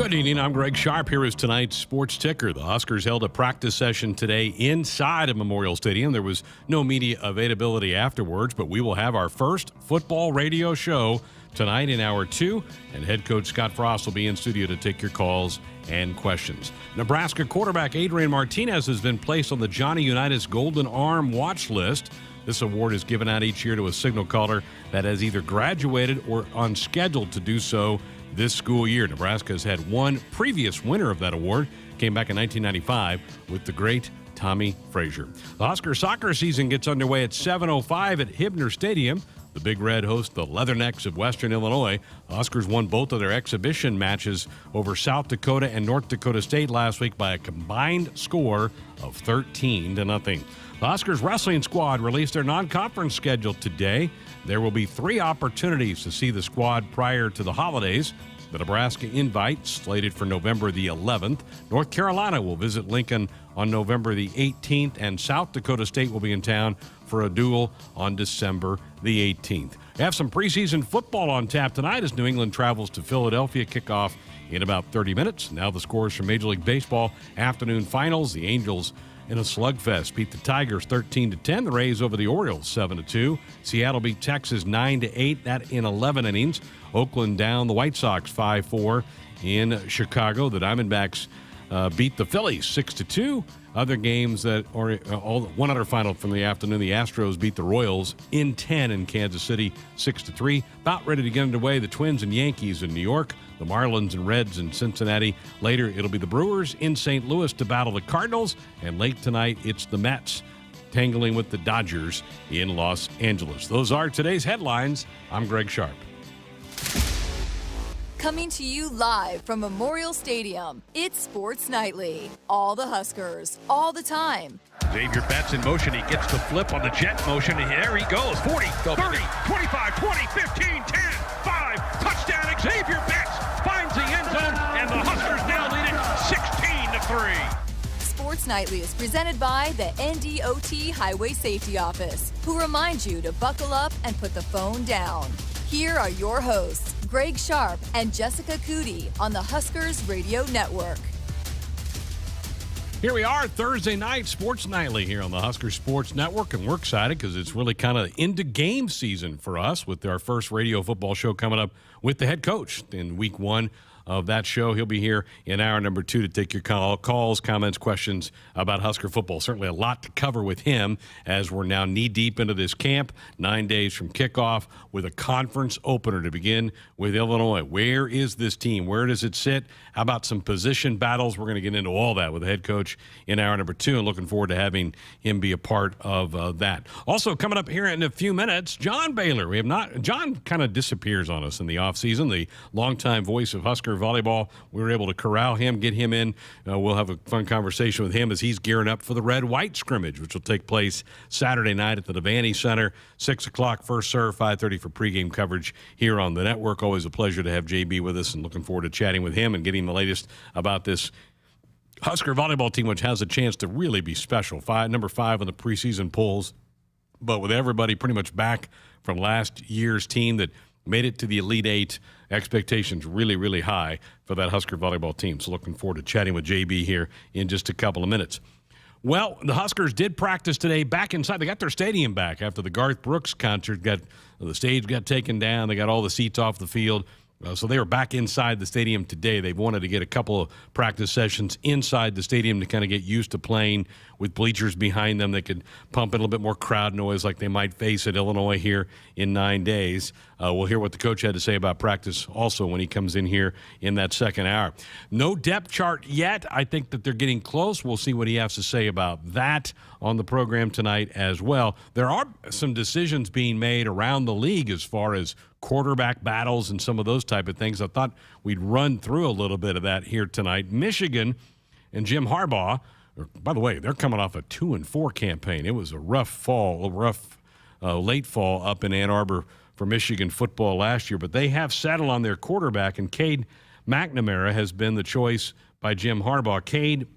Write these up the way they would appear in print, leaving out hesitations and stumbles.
Good evening. I'm Greg Sharpe. Here is tonight's Sports Ticker. The Huskers held a practice session today inside of Memorial Stadium. There was no media availability afterwards, but we will have our first football radio show tonight in Hour 2, and head coach Scott Frost will be in studio to take your calls and questions. Nebraska quarterback Adrian Martinez has been placed on the Johnny Unitas Golden Arm watch list. This award is given out each year to a signal caller that has either graduated or on schedule to do so this school year. Nebraska has had one previous winner of that award, came back in 1995 with the great Tommy Frazier. The Husker soccer season gets underway at 7:05 at Hibner Stadium. The Big Red host the Leathernecks of Western Illinois. The Huskers won both of their exhibition matches over South Dakota and North Dakota State last week by a combined score of 13-0. The Huskers wrestling squad released their non-conference schedule today. There will be 3 opportunities to see the squad prior to the holidays. The Nebraska invite, slated for November the 11th. North Carolina will visit Lincoln on November the 18th, and South Dakota State will be in town for a duel on December the 18th. We have some preseason football on tap tonight as New England travels to Philadelphia. Kickoff in about 30 minutes. Now the scores from Major League Baseball afternoon finals. The Angels in a slugfest beat the Tigers 13-10. The Rays over the Orioles 7-2. Seattle beat Texas 9-8. That in 11 innings. Oakland down the White Sox 5-4 in Chicago. The Diamondbacks beat the Phillies 6-2. Other games that are one other final from the afternoon. The Astros beat the Royals in 10 in Kansas City 6-3. About ready to get underway. The Twins and Yankees in New York. The Marlins and Reds in Cincinnati. Later, it'll be the Brewers in St. Louis to battle the Cardinals. And late tonight, it's the Mets tangling with the Dodgers in Los Angeles. Those are today's headlines. I'm Greg Sharpe. Coming to you live from Memorial Stadium, it's Sports Nightly. All the Huskers, all the time. Xavier Betts in motion. He gets the flip on the jet motion, and there he goes. 40, 30, 25, 20, 15, 10, 5. Touchdown, Xavier Betts finds the end zone, and the Huskers now lead it 16-3. Sports Nightly is presented by the NDOT Highway Safety Office, who remind you to buckle up and put the phone down. Here are your hosts, Greg Sharpe and Jessica Coody on the Huskers Radio Network. Here we are, Thursday night, Sports Nightly here on the Huskers Sports Network, and we're excited because it's really kind of into game season for us with our first radio football show coming up with the head coach in week 1 of that show. He'll be here in hour number 2 to take your calls, comments, questions about Husker football. Certainly a lot to cover with him as we're now knee-deep into this camp, 9 days from kickoff with a conference opener to begin with Illinois. Where is this team? Where does it sit? How about some position battles? We're going to get into all that with the head coach in hour number 2, and looking forward to having him be a part of that. Also coming up here in a few minutes, John Baylor. John kind of disappears on us in the offseason, the longtime voice of Husker volleyball. We were able to corral him, get him in. We'll have a fun conversation with him as he's gearing up for the red-white scrimmage, which will take place Saturday night at the Devaney Center, 6 o'clock first serve, 5:30 for pregame coverage here on the network. Always a pleasure to have JB with us, and looking forward to chatting with him and getting the latest about this Husker volleyball team, which has a chance to really be special. Number 5 on the preseason polls, but with everybody pretty much back from last year's team that made it to the Elite 8, expectations really, really high for that Husker volleyball team. So looking forward to chatting with JB here in just a couple of minutes. Well, the Huskers did practice today back inside. They got their stadium back after the Garth Brooks concert. The stage got taken down. They got all the seats off the field. So they were back inside the stadium today. They've wanted to get a couple of practice sessions inside the stadium to kind of get used to playing with bleachers behind them. They could pump in a little bit more crowd noise like they might face at Illinois here in 9 days. We'll hear what the coach had to say about practice also when he comes in here in that second hour. No depth chart yet. I think that they're getting close. We'll see what he has to say about that on the program tonight as well. There are some decisions being made around the league as far as quarterback battles and some of those type of things. I thought we'd run through a little bit of that here tonight. Michigan and Jim Harbaugh, by the way, they're coming off a 2-4 campaign. It was a rough late fall up in Ann Arbor for Michigan football last year, but they have settled on their quarterback, and Cade McNamara has been the choice by Jim Harbaugh. Cade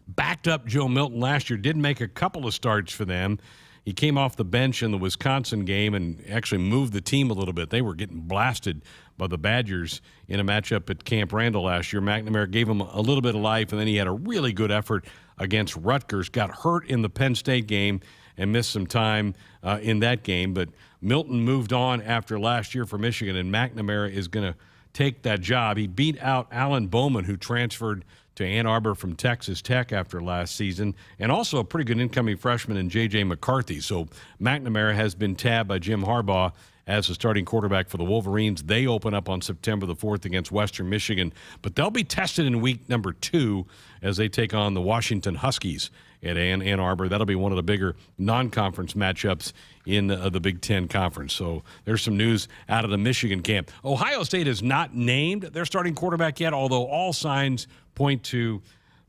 backed up Joe Milton last year, did make a couple of starts for them. He came off the bench in the Wisconsin game and actually moved the team a little bit. They were getting blasted by the Badgers in a matchup at Camp Randall last year. McNamara gave him a little bit of life, and then he had a really good effort against Rutgers. Got hurt in the Penn State game and missed some time in that game. But Milton moved on after last year for Michigan, and McNamara is going to take that job. He beat out Alan Bowman, who transferred to Ann Arbor from Texas Tech after last season, and also a pretty good incoming freshman in J.J. McCarthy. So McNamara has been tabbed by Jim Harbaugh as the starting quarterback for the Wolverines. They open up on September the 4th against Western Michigan, but they'll be tested in week number 2 as they take on the Washington Huskies at Ann Arbor. That'll be one of the bigger non-conference matchups in the Big Ten Conference. So there's some news out of the Michigan camp. Ohio State has not named their starting quarterback yet, although all signs point to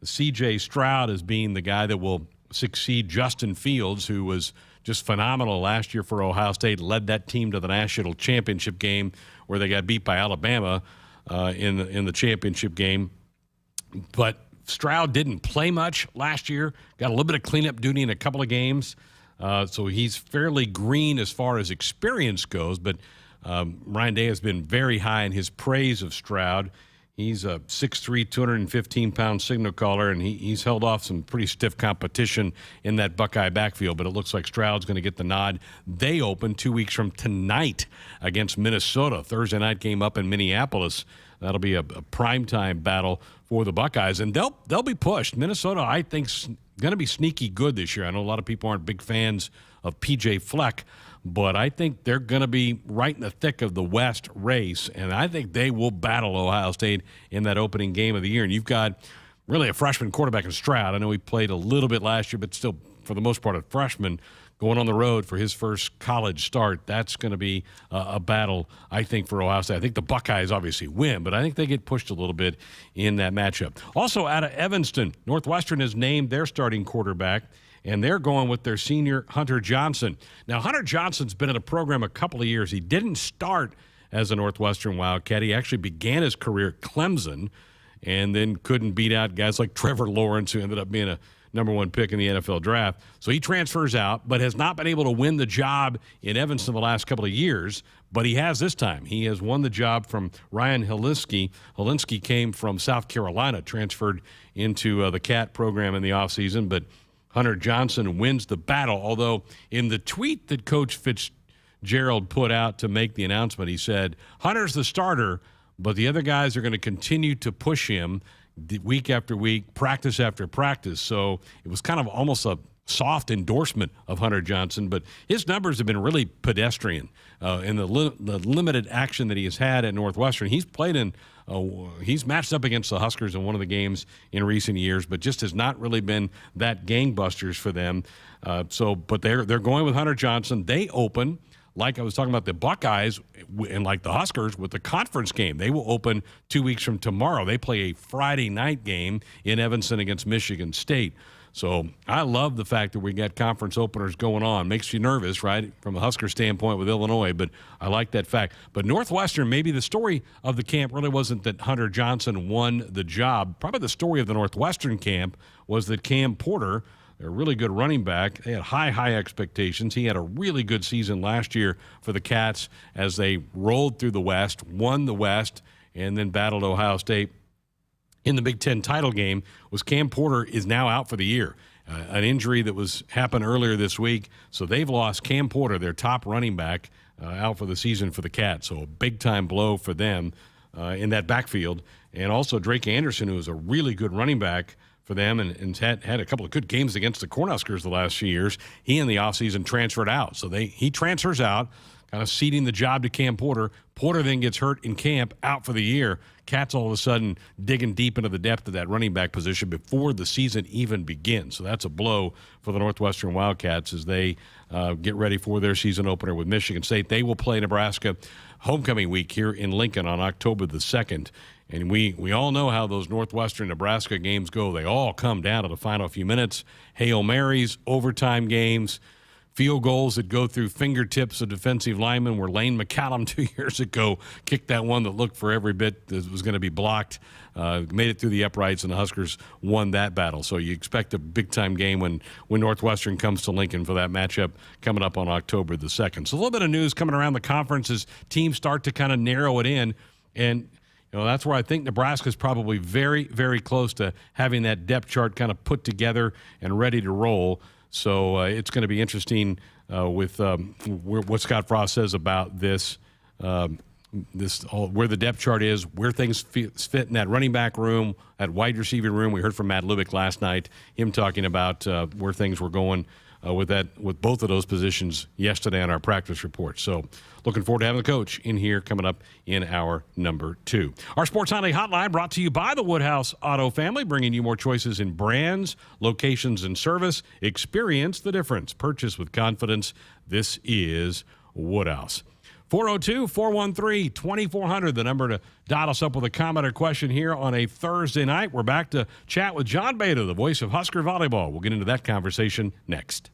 C.J. Stroud as being the guy that will succeed Justin Fields, who was just phenomenal last year for Ohio State, led that team to the national championship game where they got beat by Alabama in the championship game. But Stroud didn't play much last year, got a little bit of cleanup duty in a couple of games. So he's fairly green as far as experience goes, but Ryan Day has been very high in his praise of Stroud. He's a 6'3", 215-pound signal caller, and he's held off some pretty stiff competition in that Buckeye backfield, but it looks like Stroud's going to get the nod. They open 2 weeks from tonight against Minnesota. Thursday night game up in Minneapolis. That'll be a primetime battle for the Buckeyes, and they'll be pushed. Minnesota, I think, is going to be sneaky good this year. I know a lot of people aren't big fans of P.J. Fleck, but I think they're going to be right in the thick of the West race, and I think they will battle Ohio State in that opening game of the year. And you've got really a freshman quarterback in Stroud. I know he played a little bit last year, but still, for the most part, a freshman going on the road for his first college start. That's going to be a battle, I think, for Ohio State. I think the Buckeyes obviously win, but I think they get pushed a little bit in that matchup. Also, out of Evanston, Northwestern has named their starting quarterback, and they're going with their senior, Hunter Johnson. Now, Hunter Johnson's been in the program a couple of years. He didn't start as a Northwestern Wildcat. He actually began his career at Clemson and then couldn't beat out guys like Trevor Lawrence, who ended up being a number 1 pick in the NFL draft. So he transfers out, but has not been able to win the job in Evanston the last couple of years, but he has this time. He has won the job from Ryan Helinski. Helinski came from South Carolina, transferred into the CAT program in the offseason, but Hunter Johnson wins the battle, although in the tweet that Coach Fitzgerald put out to make the announcement, he said, Hunter's the starter, but the other guys are going to continue to push him week after week, practice after practice. So it was kind of almost a soft endorsement of Hunter Johnson, but his numbers have been really pedestrian in the limited action that he has had at Northwestern. He's played in he's matched up against the Huskers in one of the games in recent years, but just has not really been that gangbusters for them. But they're going with Hunter Johnson. They open, like I was talking about the Buckeyes and like the Huskers, with the conference game. They will open 2 weeks from tomorrow. They play a Friday night game in Evanston against Michigan State. So I love the fact that we got conference openers going on. Makes you nervous, right, from a Husker standpoint with Illinois, but I like that fact. But Northwestern, maybe the story of the camp really wasn't that Hunter Johnson won the job. Probably the story of the Northwestern camp was that Cam Porter, a really good running back, they had high expectations. He had a really good season last year for the Cats as they rolled through the West, won the West, and then battled Ohio State in the Big Ten title game. Was Cam Porter is now out for the year. An injury that happened earlier this week. So they've lost Cam Porter, their top running back, out for the season for the Cats. So a big-time blow for them in that backfield. And also Drake Anderson, who is a really good running back for them and had a couple of good games against the Cornhuskers the last few years. He in the offseason transferred out. So he transfers out, kind of ceding the job to Cam Porter. Porter then gets hurt in camp, out for the year. Cats all of a sudden digging deep into the depth of that running back position before the season even begins. So that's a blow for the Northwestern Wildcats as they get ready for their season opener with Michigan State. They will play Nebraska homecoming week here in Lincoln on October the 2nd. And we all know how those Northwestern-Nebraska games go. They all come down to the final few minutes. Hail Marys, overtime games, field goals that go through fingertips of defensive linemen, where Lane McCallum 2 years ago kicked that one that looked for every bit that was going to be blocked, made it through the uprights, and the Huskers won that battle. So you expect a big-time game when Northwestern comes to Lincoln for that matchup coming up on October the 2nd. So a little bit of news coming around the conference as teams start to kind of narrow it in, and that's where I think Nebraska is probably very, very close to having that depth chart kind of put together and ready to roll. So it's going to be interesting with what Scott Frost says about this, where the depth chart is, where things fit in that running back room, that wide receiving room. We heard from Matt Lubick last night, him talking about where things were going with both of those positions yesterday on our practice report. So looking forward to having the coach in here coming up in hour number 2. Our Sports Nightly Hotline brought to you by the Woodhouse Auto Family, bringing you more choices in brands, locations, and service. Experience the difference. Purchase with confidence. This is Woodhouse. 402-413-2400, the number to dial us up with a comment or question here on a Thursday night. We're back to chat with John Beta, the voice of Husker Volleyball. We'll get into that conversation next.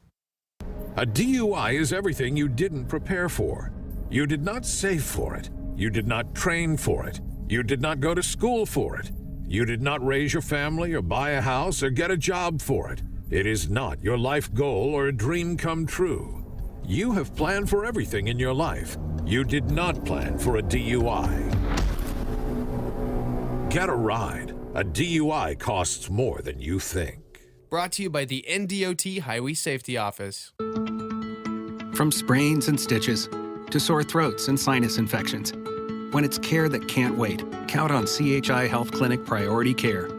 A DUI is everything you didn't prepare for. You did not save for it. You did not train for it. You did not go to school for it. You did not raise your family or buy a house or get a job for it. It is not your life goal or a dream come true. You have planned for everything in your life. You did not plan for a DUI. Get a ride. A DUI costs more than you think. Brought to you by the NDOT Highway Safety Office. From sprains and stitches to sore throats and sinus infections, when it's care that can't wait, count on CHI Health Clinic Priority Care.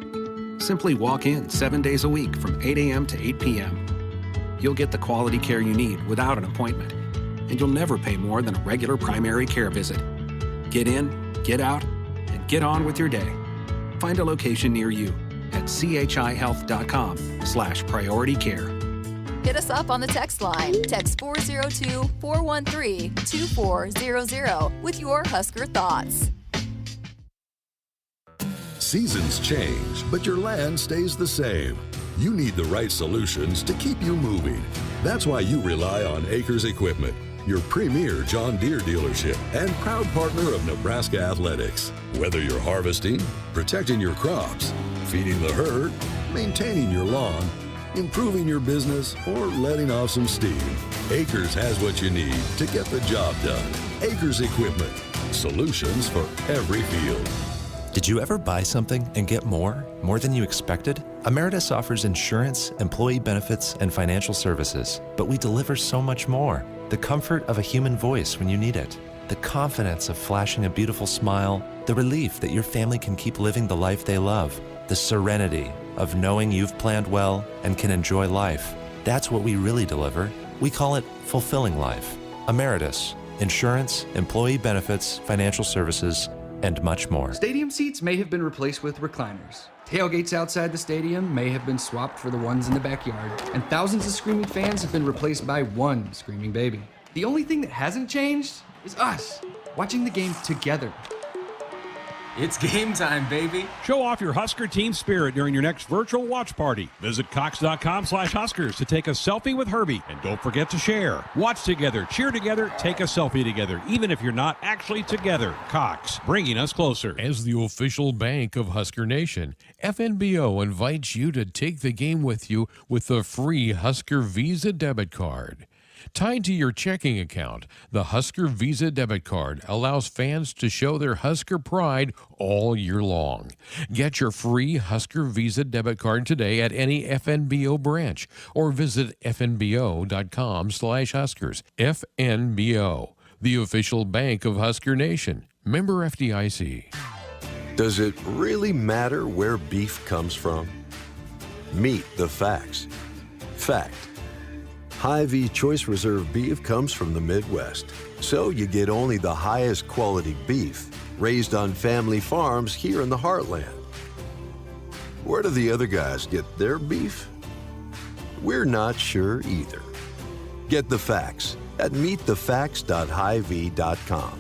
Simply walk in 7 days a week from 8 a.m. to 8 p.m. You'll get the quality care you need without an appointment, and you'll never pay more than a regular primary care visit. Get in, get out, and get on with your day. Find a location near you at chihealth.com/priority care. Hit us up on the text line. Text 402-413-2400 with your Husker thoughts. Seasons change, but your land stays the same. You need the right solutions to keep you moving. That's why you rely on Acres Equipment, your premier John Deere dealership and proud partner of Nebraska Athletics. Whether you're harvesting, protecting your crops, feeding the herd, maintaining your lawn, improving your business, or letting off some steam, Acres has what you need to get the job done. Acres Equipment, solutions for every field. Did you ever buy something and get more than you expected? Emeritus offers insurance, employee benefits, and financial services, but we deliver so much more. The comfort of a human voice when you need it, the confidence of flashing a beautiful smile, the relief that your family can keep living the life they love, the serenity of knowing you've planned well and can enjoy life. That's what we really deliver. We call it fulfilling life. Emeritus, insurance, employee benefits, financial services, and much more. Stadium seats may have been replaced with recliners. Tailgates outside the stadium may have been swapped for the ones in the backyard. And thousands of screaming fans have been replaced by one screaming baby. The only thing that hasn't changed is us, watching the game together. It's game time, baby. Show off your Husker team spirit during your next virtual watch party. Visit Cox.com/Huskers to take a selfie with Herbie. And don't forget to share. Watch together, cheer together, take a selfie together, even if you're not actually together. Cox, bringing us closer. As the official bank of Husker Nation, FNBO invites you to take the game with you with the free Husker Visa debit card. Tied to your checking account, the Husker Visa debit card allows fans to show their Husker pride all year long. Get your free Husker Visa debit card today at any FNBO branch or visit fnbo.com/Huskers. FNBO, the official bank of Husker Nation. Member FDIC. Does it really matter where beef comes from? Meet the facts. Fact. Hy-Vee Choice Reserve beef comes from the Midwest, so you get only the highest quality beef raised on family farms here in the heartland. Where do the other guys get their beef? We're not sure either. Get the facts at meetthefacts.hyvee.com.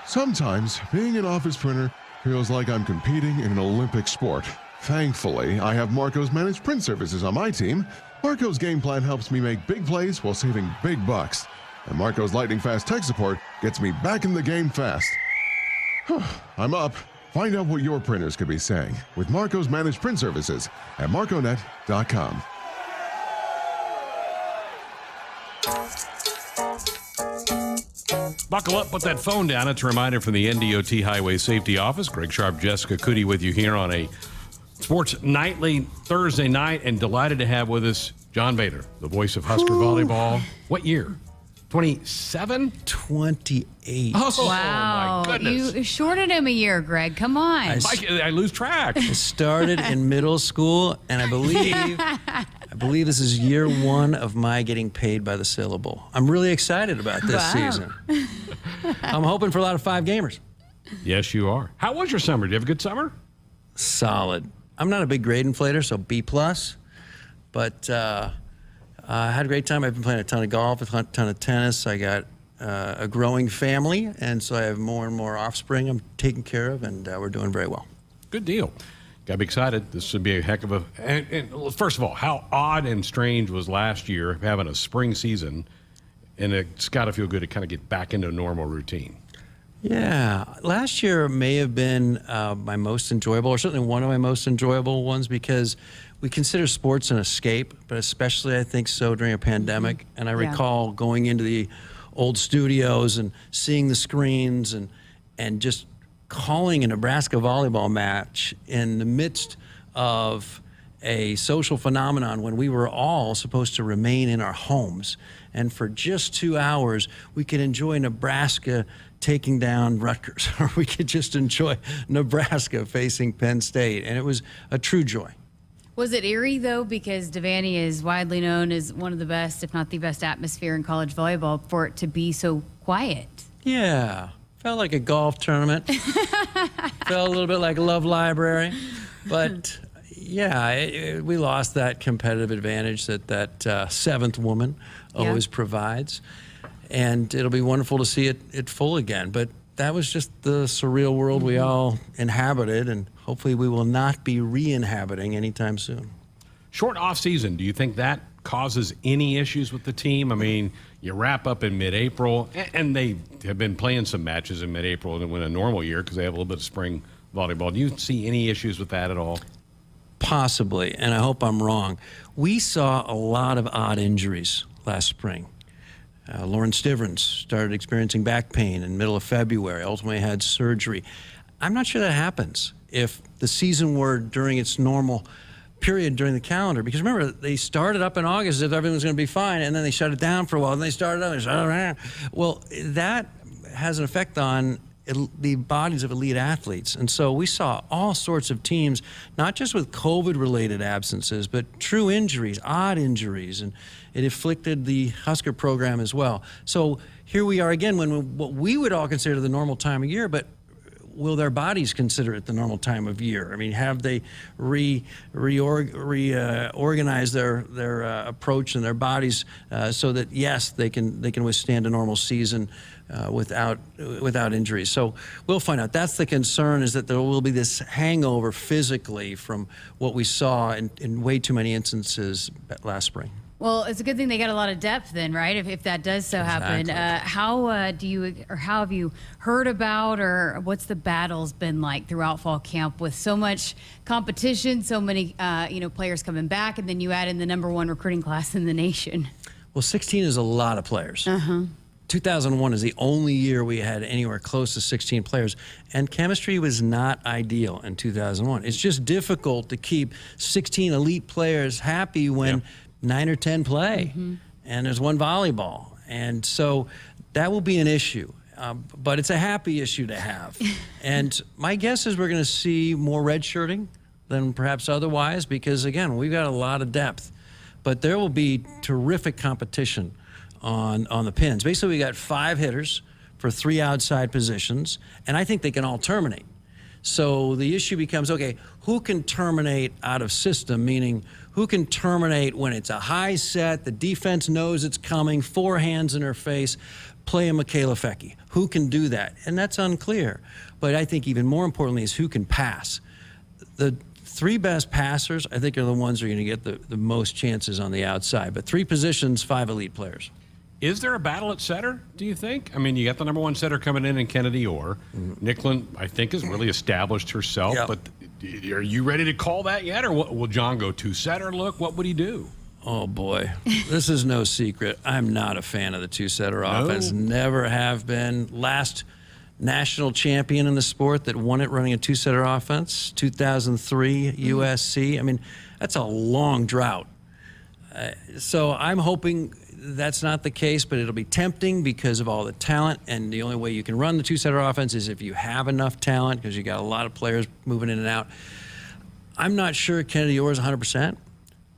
Sometimes being an office printer feels like I'm competing in an Olympic sport. Thankfully, I have Marco's Managed Print Services on my team. Marco's game plan helps me make big plays while saving big bucks. And Marco's lightning fast tech support gets me back in the game fast. I'm up. Find out what your printers could be saying with Marco's Managed Print Services at marconet.com. Buckle up, put that phone down. It's a reminder from the NDOT Highway Safety Office. Greg Sharpe, Jessica Coody with you here on a Sports Nightly Thursday night, and delighted to have with us John Bader, the voice of Husker Volleyball. What year? 27? 28. Oh, wow. My goodness. You shorted him a year, Greg. Come on. I lose track. I started in middle school, and I believe this is year one of my getting paid by the syllable. I'm really excited about this season. I'm hoping for a lot of 5-gamers. Yes, you are. How was your summer? Did you have a good summer? Solid. I'm not a big grade inflator, so B+. But I had a great time. I've been playing a ton of golf, a ton of tennis. I got a growing family, and so I have more and more offspring I'm taking care of, and we're doing very well. Good deal. Got to be excited. This would be a heck of a... And first of all, how odd and strange was last year having a spring season, and it's got to feel good to kind of get back into a normal routine. Yeah. Last year may have been my most enjoyable, or certainly one of my most enjoyable ones, because we consider sports an escape, but especially I think so during a pandemic. And I recall going into the old studios and seeing the screens and just calling a Nebraska volleyball match in the midst of a social phenomenon when we were all supposed to remain in our homes. And for just 2 hours, we could enjoy Nebraska taking down Rutgers, or we could just enjoy Nebraska facing Penn State. And it was a true joy. Was it eerie, though, because Devaney is widely known as one of the best, if not the best, atmosphere in college volleyball, for it to be so quiet? Yeah. Felt like a golf tournament. Felt a little bit like a love library. But, yeah, we lost that competitive advantage that seventh woman always provides. And it'll be wonderful to see it full again. But that was just the surreal world we all inhabited, and hopefully we will not be re-inhabiting anytime soon. Short off-season, do you think that causes any issues with the team? I mean, you wrap up in mid-April, and they have been playing some matches in mid-April in a normal year because they have a little bit of spring volleyball. Do you see any issues with that at all? Possibly, and I hope I'm wrong. We saw a lot of odd injuries last spring. Lauren Stivrins started experiencing back pain in the middle of February, ultimately had surgery. I'm not sure that happens if the season were during its normal period during the calendar, because remember, they started up in August as if everything was going to be fine, and then they shut it down for a while, and they started up, and they shut it down. Well, that has an effect on the bodies of elite athletes. And so we saw all sorts of teams, not just with COVID-related absences, but true injuries, odd injuries, and it afflicted the Husker program as well. So here we are again when what we would all consider the normal time of year, but will their bodies consider it the normal time of year? I mean, have they reorganized their approach and their bodies so that, yes, they can withstand a normal season without injuries? So we'll find out. That's the concern, is that there will be this hangover physically from what we saw in way too many instances last spring. Well, it's a good thing they got a lot of depth then, right? If that does so happen. How have you heard about, or what's the battles been like throughout fall camp with so much competition, so many players coming back, and then you add in the #1 recruiting class in the nation? Well, 16 is a lot of players. 2001 is the only year we had anywhere close to 16 players, and chemistry was not ideal in 2001. It's just difficult to keep 16 elite players happy when 9 or 10 play, and there's one volleyball. And so that will be an issue, but it's a happy issue to have. And my guess is we're going to see more redshirting than perhaps otherwise, because, again, we've got a lot of depth. But there will be terrific competition on the pins. Basically, we got 5 hitters for 3 outside positions, and I think they can all terminate. So the issue becomes, okay, who can terminate out of system, meaning who can terminate when it's a high set, the defense knows it's coming, 4 hands in her face, play a Michaela Fecchi. Who can do that? And that's unclear. But I think even more importantly is who can pass. The three best passers, I think, are the ones who are going to get the most chances on the outside. But 3 positions, 5 elite players. Is there a battle at setter, do you think? I mean, you got the number 1 setter coming in Kennedy Orr. Nicklin, I think, has really established herself. Yep. But are you ready to call that yet? Or will John go 2-setter look? What would he do? Oh, boy. This is no secret. I'm not a fan of the 2-setter offense. Never have been. Last national champion in the sport that won it running a 2-setter offense, 2003 USC. I mean, that's a long drought. So I'm hoping that's not the case, but it'll be tempting because of all the talent. And the only way you can run the 2-setter offense is if you have enough talent, because you got a lot of players moving in and out. I'm not sure Kennedy Orr is 100%,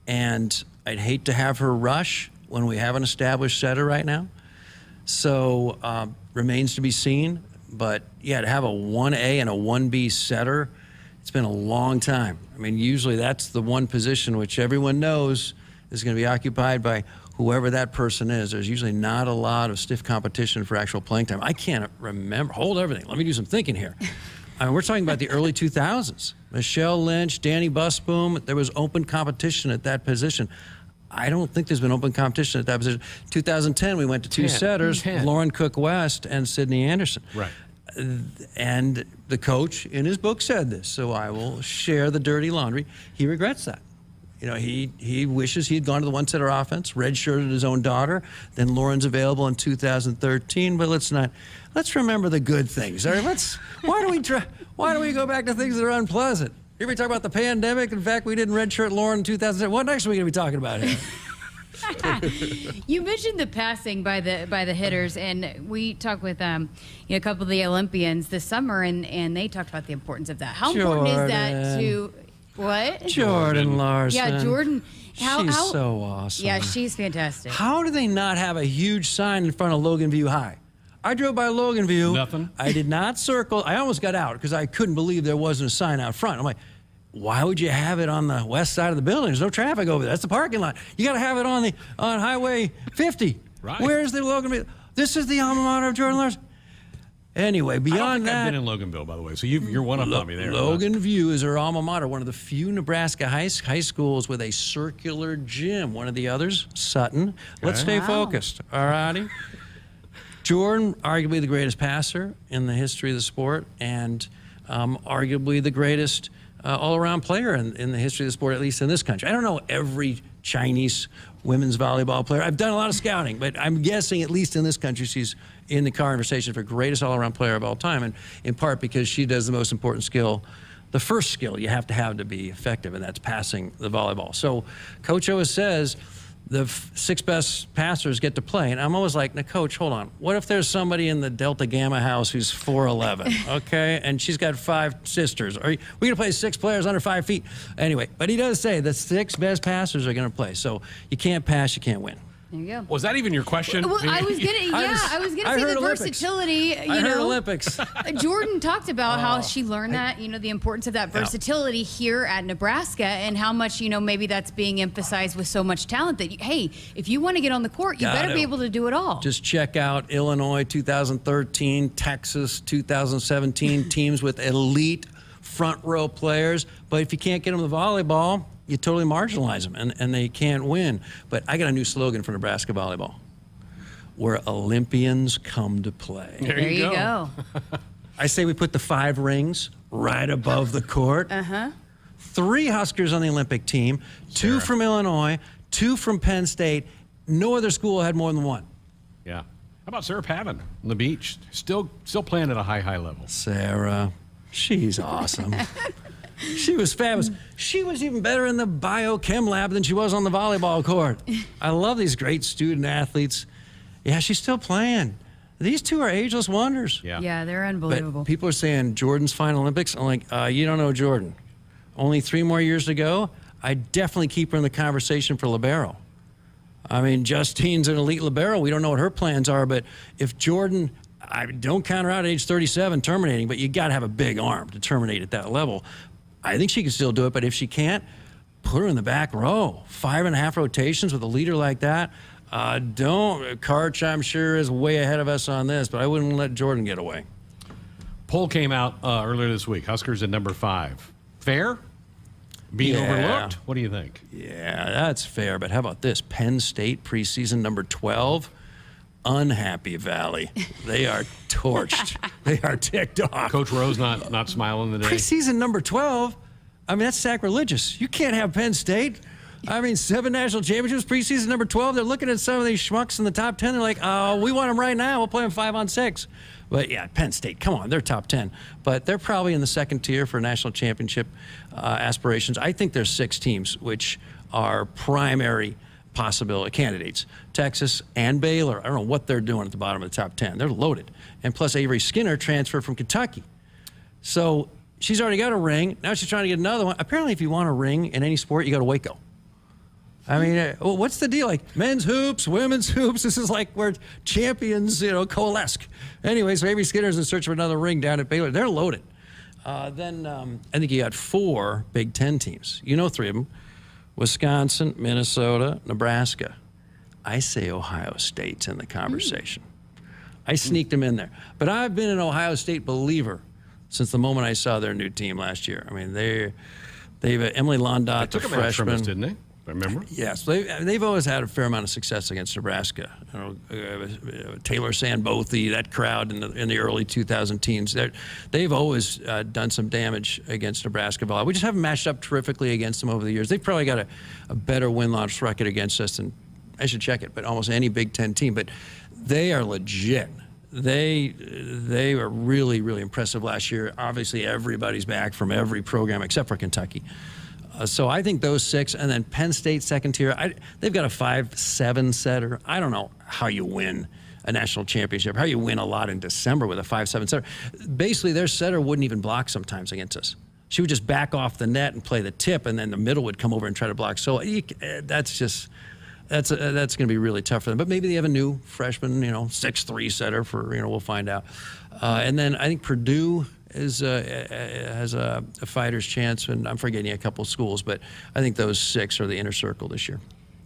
and I'd hate to have her rush when we have an established setter right now. So remains to be seen. But yeah, to have a 1A and a 1B setter, it's been a long time. I mean, usually that's the one position which everyone knows is going to be occupied by whoever that person is. There's usually not a lot of stiff competition for actual playing time. I can't remember. Hold everything. Let me do some thinking here. I mean, we're talking about the early 2000s. Michelle Lynch, Danny Busboom. There was open competition at that position. I don't think there's been open competition at that position. 2010, we went to 2 setters, Lauren Cook-West and Sydney Anderson. Right. And the coach in his book said this, so I will share the dirty laundry. He regrets that. You know, he wishes he had gone to the 1-setter offense, redshirted his own daughter. Then Lauren's available in 2013. But let's remember the good things. All right, why do we go back to things that are unpleasant? Here we talk about the pandemic. In fact, we didn't redshirt Lauren in 2007. What next are we going to be talking about here? You mentioned the passing by the hitters, and we talked with a couple of the Olympians this summer, and they talked about the importance of that. How important is that to what? Jordan Larson. Yeah, Jordan. She's so awesome. Yeah, she's fantastic. How do they not have a huge sign in front of Logan View High? I drove by Logan View. Nothing. I did not circle. I almost got out because I couldn't believe there wasn't a sign out front. I'm like, why would you have it on the west side of the building? There's no traffic over there. That's the parking lot. You got to have it on Highway 50. Right. Where's the Logan View? This is the alma mater of Jordan Larson. Anyway, beyond that, I've been in Loganville, by the way, so you're one up on me there. Logan View is her alma mater, one of the few Nebraska high schools with a circular gym. One of the others, Sutton. Let's stay focused, all righty? Jordan, arguably the greatest passer in the history of the sport, and arguably the greatest all-around player in the history of the sport, at least in this country. I don't know every Chinese women's volleyball player. I've done a lot of scouting, but I'm guessing at least in this country she's in the conversation for greatest all-around player of all time, and in part because she does the most important skill, the first skill you have to be effective, and that's passing the volleyball. So Coach always says the 6 best passers get to play, and I'm always like, now, Coach, hold on. What if there's somebody in the Delta Gamma house who's 4'11", okay, and she's got 5 sisters? Are we going to play 6 players under 5 feet? Anyway, but he does say the 6 best passers are going to play. So you can't pass, you can't win. There you go. Was that even your question? Well, I was gonna say the Olympics. versatility. I heard Olympics. Jordan talked about how she learned that, the importance of that versatility here at Nebraska, and how much, maybe that's being emphasized with so much talent that, hey, if you want to get on the court, you better be able to do it all. Just check out Illinois 2013, Texas 2017, teams with elite front row players. But if you can't get them the volleyball, you totally marginalize them, and they can't win. But I got a new slogan for Nebraska volleyball: where Olympians come to play. There you go. I say we put the 5 rings right above the court. 3 Huskers on the Olympic team, 2 from Illinois, 2 from Penn State. No other school had more than 1. Yeah. How about Sarah Pavin on the beach? Still playing at a high level. Sarah, she's awesome. She was fabulous. She was even better in the biochem lab than she was on the volleyball court. I love these great student athletes. Yeah, she's still playing. These 2 are ageless wonders. Yeah, they're unbelievable. But people are saying Jordan's final Olympics. I'm like, you don't know Jordan. Only 3 more years to go. I definitely keep her in the conversation for libero. I mean, Justine's an elite libero. We don't know what her plans are, but if Jordan, I don't count her out at age 37 terminating, but you got to have a big arm to terminate at that level. I think she can still do it, but if she can't, put her in the back row. 5.5 rotations with a leader like that. Karch, I'm sure, is way ahead of us on this, but I wouldn't let Jordan get away. Poll came out earlier this week. Huskers at number 5. Fair? being overlooked. What do you think? Yeah, that's fair. But how about this? Penn State preseason number 12. Unhappy Valley. They are torched. They are ticked off. Coach Rose not smiling today. Preseason number 12. I mean, that's sacrilegious. You can't have Penn State. I mean, 7 national championships, preseason number 12. They're looking at some of these schmucks in the top 10. They're like, oh, we want them right now. We'll play them 5-on-6. But yeah, Penn State, come on, they're top 10. But they're probably in the second tier for national championship aspirations. I think there's 6 teams which are primary possibility candidates. Texas and Baylor. I don't know what they're doing at the bottom of the top 10. They're loaded. And plus Avery Skinner transferred from Kentucky. So she's already got a ring. Now she's trying to get another one. Apparently, if you want a ring in any sport, you go to Waco. I mean, what's the deal? Like men's hoops, women's hoops. This is like where champions, coalesce. Anyway, so Avery Skinner's in search of another ring down at Baylor. They're loaded. Then I think you got 4 Big Ten teams. 3 of them. Wisconsin, Minnesota, Nebraska. I say Ohio State's in the conversation. I sneaked them in there. But I've been an Ohio State believer since the moment I saw their new team last year. I mean, they've Emily Londot, the freshman, didn't they? I remember. Yes, they've always had a fair amount of success against Nebraska. Taylor Sandbothy, that crowd in the early 2000 teens, they've always done some damage against Nebraska volleyball. We just haven't matched up terrifically against them over the years. They've probably got a better win-loss record against us than, I should check it, but almost any Big Ten team. But they are legit. They were really, really impressive last year. Obviously, everybody's back from every program except for Kentucky. So I think those 6, and then Penn State second tier. They've got a 5-7 setter. I don't know how you win a national championship, how you win a lot in December with a 5-7 setter. Basically, their setter wouldn't even block sometimes against us. She would just back off the net and play the tip, and then the middle would come over and try to block. So that's going to be really tough for them. But maybe they have a new freshman, 6'3" setter for, we'll find out. And then I think Purdue has a fighter's chance, and I'm forgetting a couple schools, but I think those 6 are the inner circle this year.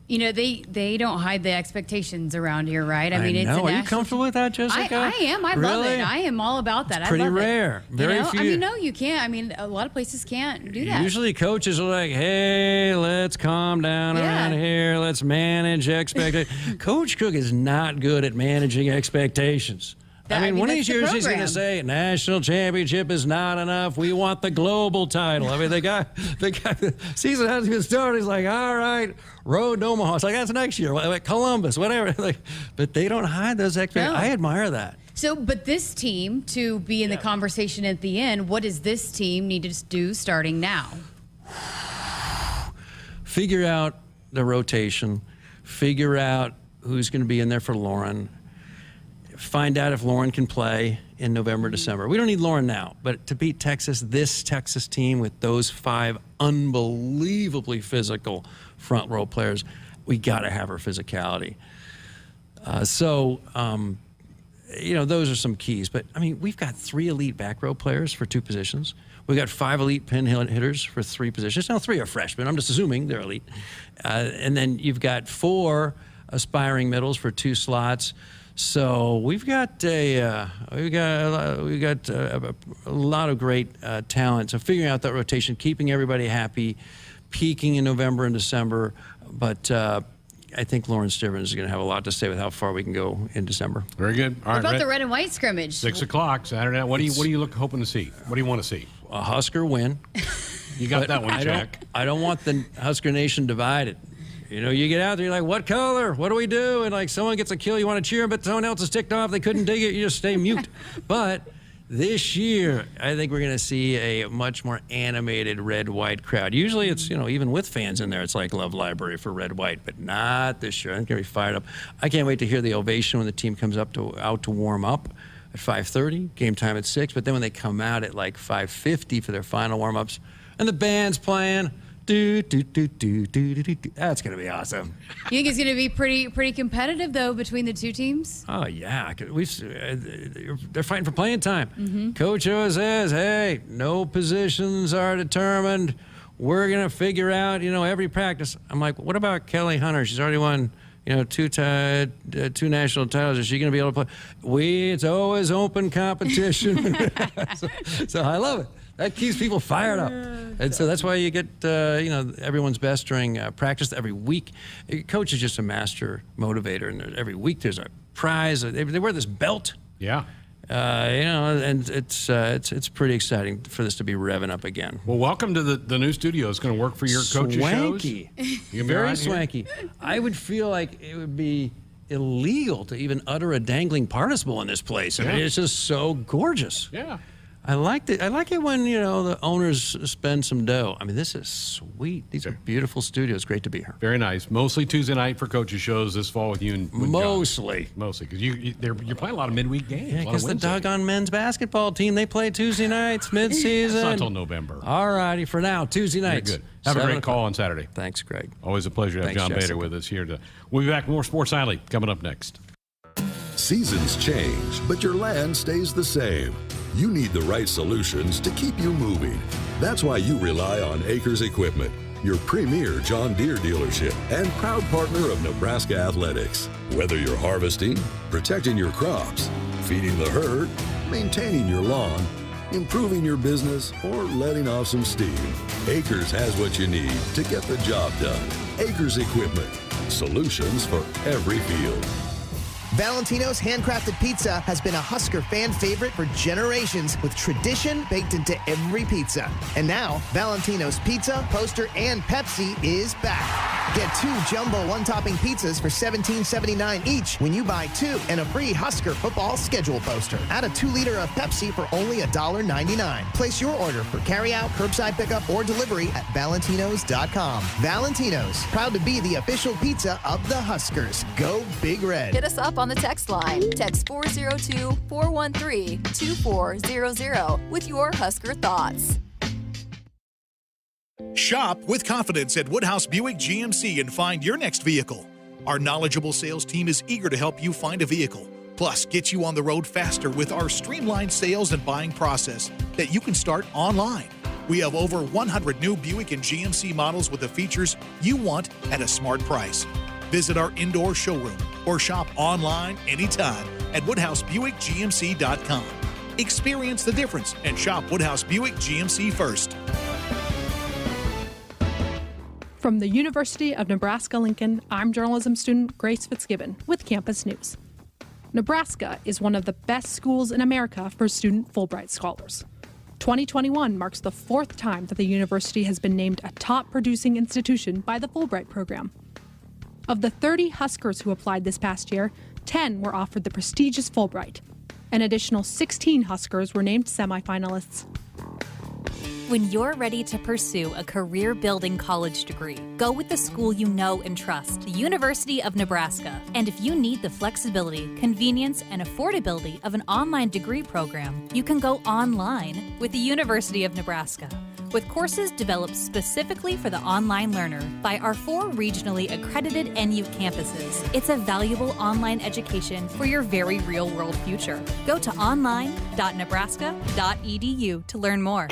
They don't hide the expectations around here, right? I mean, it's know. Are you comfortable with that, Jessica? I am. I love it. I am all about that. It's pretty rare. Very few. I mean, no, you can't. I mean, a lot of places can't do that. Usually coaches are like, hey, let's calm down around here. Let's manage expectations. Coach Cook is not good at managing expectations. I mean, one of these years he's going to say, national championship is not enough. We want the global title. I mean, the guy, the season hasn't even started. He's like, all right, road to Omaha. It's like, that's next year. Like Columbus, whatever. But they don't hide those expectations. No. I admire that. So, but this team, to be in the conversation at the end, what does this team need to do starting now? Figure out the rotation. Figure out who's going to be in there for Lauren. Find out if Lauren can play in November, December. We don't need Lauren now, but to beat Texas, this Texas team with those 5 unbelievably physical front row players, we got to have her physicality. Those are some keys. But, I mean, we've got 3 elite back row players for 2 positions. We've got 5 elite pin hitters for 3 positions. Now, 3 are freshmen. I'm just assuming they're elite. And then you've got 4 aspiring middles for 2 slots. So we've got a lot of great talent. So figuring out that rotation, keeping everybody happy, peaking in November and December. But I think Lauren Stivers is going to have a lot to say with how far we can go in December. Very good. All right, what about the red and white scrimmage? 6 o'clock Saturday. What do you hoping to see? What do you want to see? A Husker win. You got that one, Jack. I don't want the Husker Nation divided. You get out there, you're like, what color? What do we do? And like someone gets a kill, you want to cheer, but someone else is ticked off, they couldn't dig it, you just stay mute. But this year, I think we're going to see a much more animated red-white crowd. Usually it's, even with fans in there, it's like Love Library for red-white, but not this year. I think they're going to be fired up. I can't wait to hear the ovation when the team comes out to warm up at 5:30, game time at 6, but then when they come out at like 5:50 for their final warm-ups, and the band's playing, that's going to be awesome. You think it's going to be pretty competitive, though, between the 2 teams? Oh, yeah. They're fighting for playing time. Mm-hmm. Coach always says, hey, no positions are determined. We're going to figure out, every practice. I'm like, what about Kelly Hunter? She's already won two national titles. Is she going to be able to play? It's always open competition. so I love it. That keeps people fired up. And so that's why you get, everyone's best during practice every week. Coach is just a master motivator, and every week there's a prize. They wear this belt. Yeah. And it's pretty exciting for this to be revving up again. Well, welcome to the new studio. It's going to work for your coach's swanky. shows. Very swanky. I would feel like it would be illegal to even utter a dangling participle in this place. I mean, it's just so gorgeous. Yeah. I like it. I like it when the owners spend some dough. I mean, this is sweet. These are beautiful studios. Great to be here. Very nice. Mostly Tuesday night for coaches shows this fall with you and mostly because you're playing a lot of midweek games. Yeah, because the doggone men's basketball team, they play Tuesday nights mid-season. It's not until November. All righty, for now, Tuesday nights. Very good. Have a great call on Saturday. Thanks, Greg. Always a pleasure to have John Bader with us here. We'll be back with more Sports Nightly coming up next. Seasons change, but your land stays the same. You need the right solutions to keep you moving. That's why you rely on Acres Equipment, your premier John Deere dealership and proud partner of Nebraska Athletics. Whether you're harvesting, protecting your crops, feeding the herd, maintaining your lawn, improving your business, or letting off some steam, Acres has what you need to get the job done. Acres Equipment, solutions for every field. Valentino's handcrafted pizza has been a Husker fan favorite for generations, with tradition baked into every pizza. And now, Valentino's Pizza, Poster, and Pepsi is back. Get 2 jumbo one-topping pizzas for $17.79 each when you buy 2, and a free Husker football schedule poster. Add a 2-liter of Pepsi for only $1.99. Place your order for carry-out, curbside pickup, or delivery at valentinos.com. Valentino's, proud to be the official pizza of the Huskers. Go Big Red. Hit us up on the text line. Text 402-413-2400 with your Husker thoughts. Shop with confidence at Woodhouse Buick GMC and find your next vehicle. Our knowledgeable sales team is eager to help you find a vehicle. Plus, get you on the road faster with our streamlined sales and buying process that you can start online. We have over 100 new Buick and GMC models with the features you want at a smart price. Visit our indoor showroom or shop online anytime at WoodhouseBuickGMC.com. Experience the difference and shop Woodhouse Buick GMC first. From the University of Nebraska-Lincoln, I'm journalism student Grace Fitzgibbon with Campus News. Nebraska is one of the best schools in America for student Fulbright scholars. 2021 marks the 4th time that the university has been named a top producing institution by the Fulbright program. Of the 30 Huskers who applied this past year, 10 were offered the prestigious Fulbright. An additional 16 Huskers were named semifinalists. When you're ready to pursue a career-building college degree, go with the school you know and trust, the University of Nebraska. And if you need the flexibility, convenience, and affordability of an online degree program, you can go online with the University of Nebraska. With courses developed specifically for the online learner by our 4 regionally accredited NU campuses, it's a valuable online education for your very real-world future. Go to online.nebraska.edu to learn more.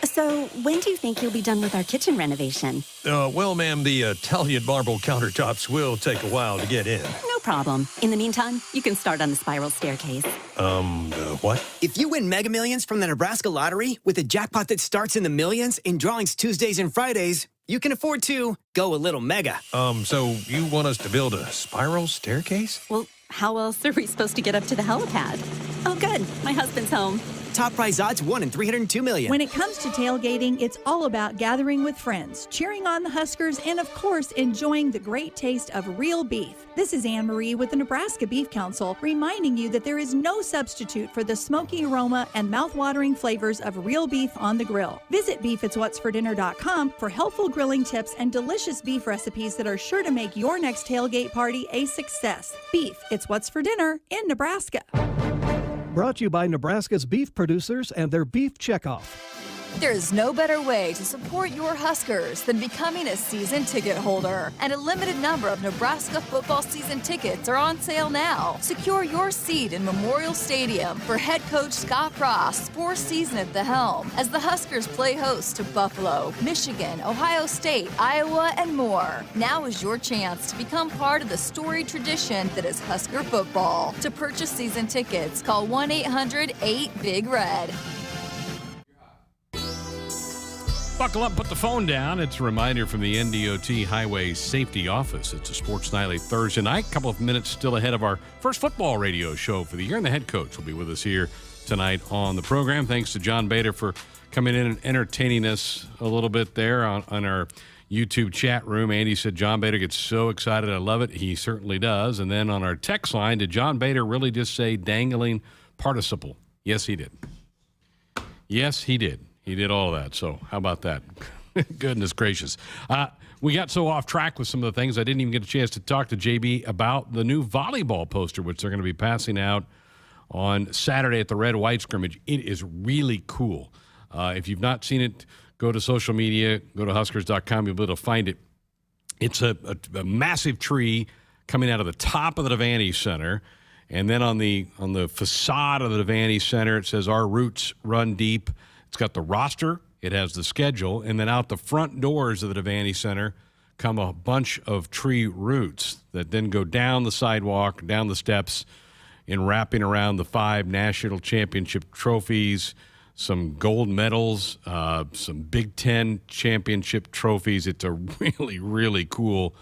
So, when do you think you'll be done with our kitchen renovation? Well, ma'am, the Italian marble countertops will take a while to get in. No problem. In the meantime, you can start on the spiral staircase. What? If you win Mega Millions from the Nebraska Lottery with a jackpot that starts in the millions in drawings Tuesdays and Fridays, you can afford to go a little mega. So you want us to build a spiral staircase? Well, how else are we supposed to get up to the helipad? Oh, good. My husband's home. Top prize odds 1 in 302 million. When it comes to tailgating, it's all about gathering with friends, cheering on the Huskers, and of course, enjoying the great taste of real beef. This is Anne Marie with the Nebraska Beef Council, reminding you that there is no substitute for the smoky aroma and mouth-watering flavors of real beef on the grill. Visit beefitswhatsfordinner.com for helpful grilling tips and delicious beef recipes that are sure to make your next tailgate party a success. Beef, it's what's for dinner in Nebraska. Brought to you by Nebraska's beef producers and their beef checkoff. There is no better way to support your Huskers than becoming a season ticket holder. And a limited number of Nebraska football season tickets are on sale now. Secure your seat in Memorial Stadium for head coach Scott Frost's fourth season at the helm as the Huskers play host to Buffalo, Michigan, Ohio State, Iowa, and more. Now is your chance to become part of the storied tradition that is Husker football. To purchase season tickets, call 1-800-8-BIG-RED. Buckle up, put the phone down. It's a reminder from the NDOT Highway Safety Office. It's a Sports Nightly Thursday night. A couple of minutes still ahead of our first football radio show for the year, and the head coach will be with us here tonight on the program. Thanks to John Bader for coming in and entertaining us a little bit there on our YouTube chat room. Andy said John Bader gets so excited. I love it. He certainly does. And then on our text line, did John Bader really just say dangling participle? Yes, he did. Yes, he did. He did all of that. So how about that? Goodness gracious. We got so off track with some of the things I didn't even get a chance to talk to JB about the new volleyball poster, which they're going to be passing out on Saturday at the red-white scrimmage. It is really cool. If you've not seen it, go to social media, go to Huskers.com. You'll be able to find it. It's a massive tree coming out of the top of the Devaney Center. And then on the facade of the Devaney Center, it says, "Our roots run deep." It's got the roster. It has the schedule. And then out the front doors of the Devaney Center come a bunch of tree roots that then go down the sidewalk, down the steps, and wrapping around the 5 national championship trophies, some gold medals, some Big Ten championship trophies. It's a really, really cool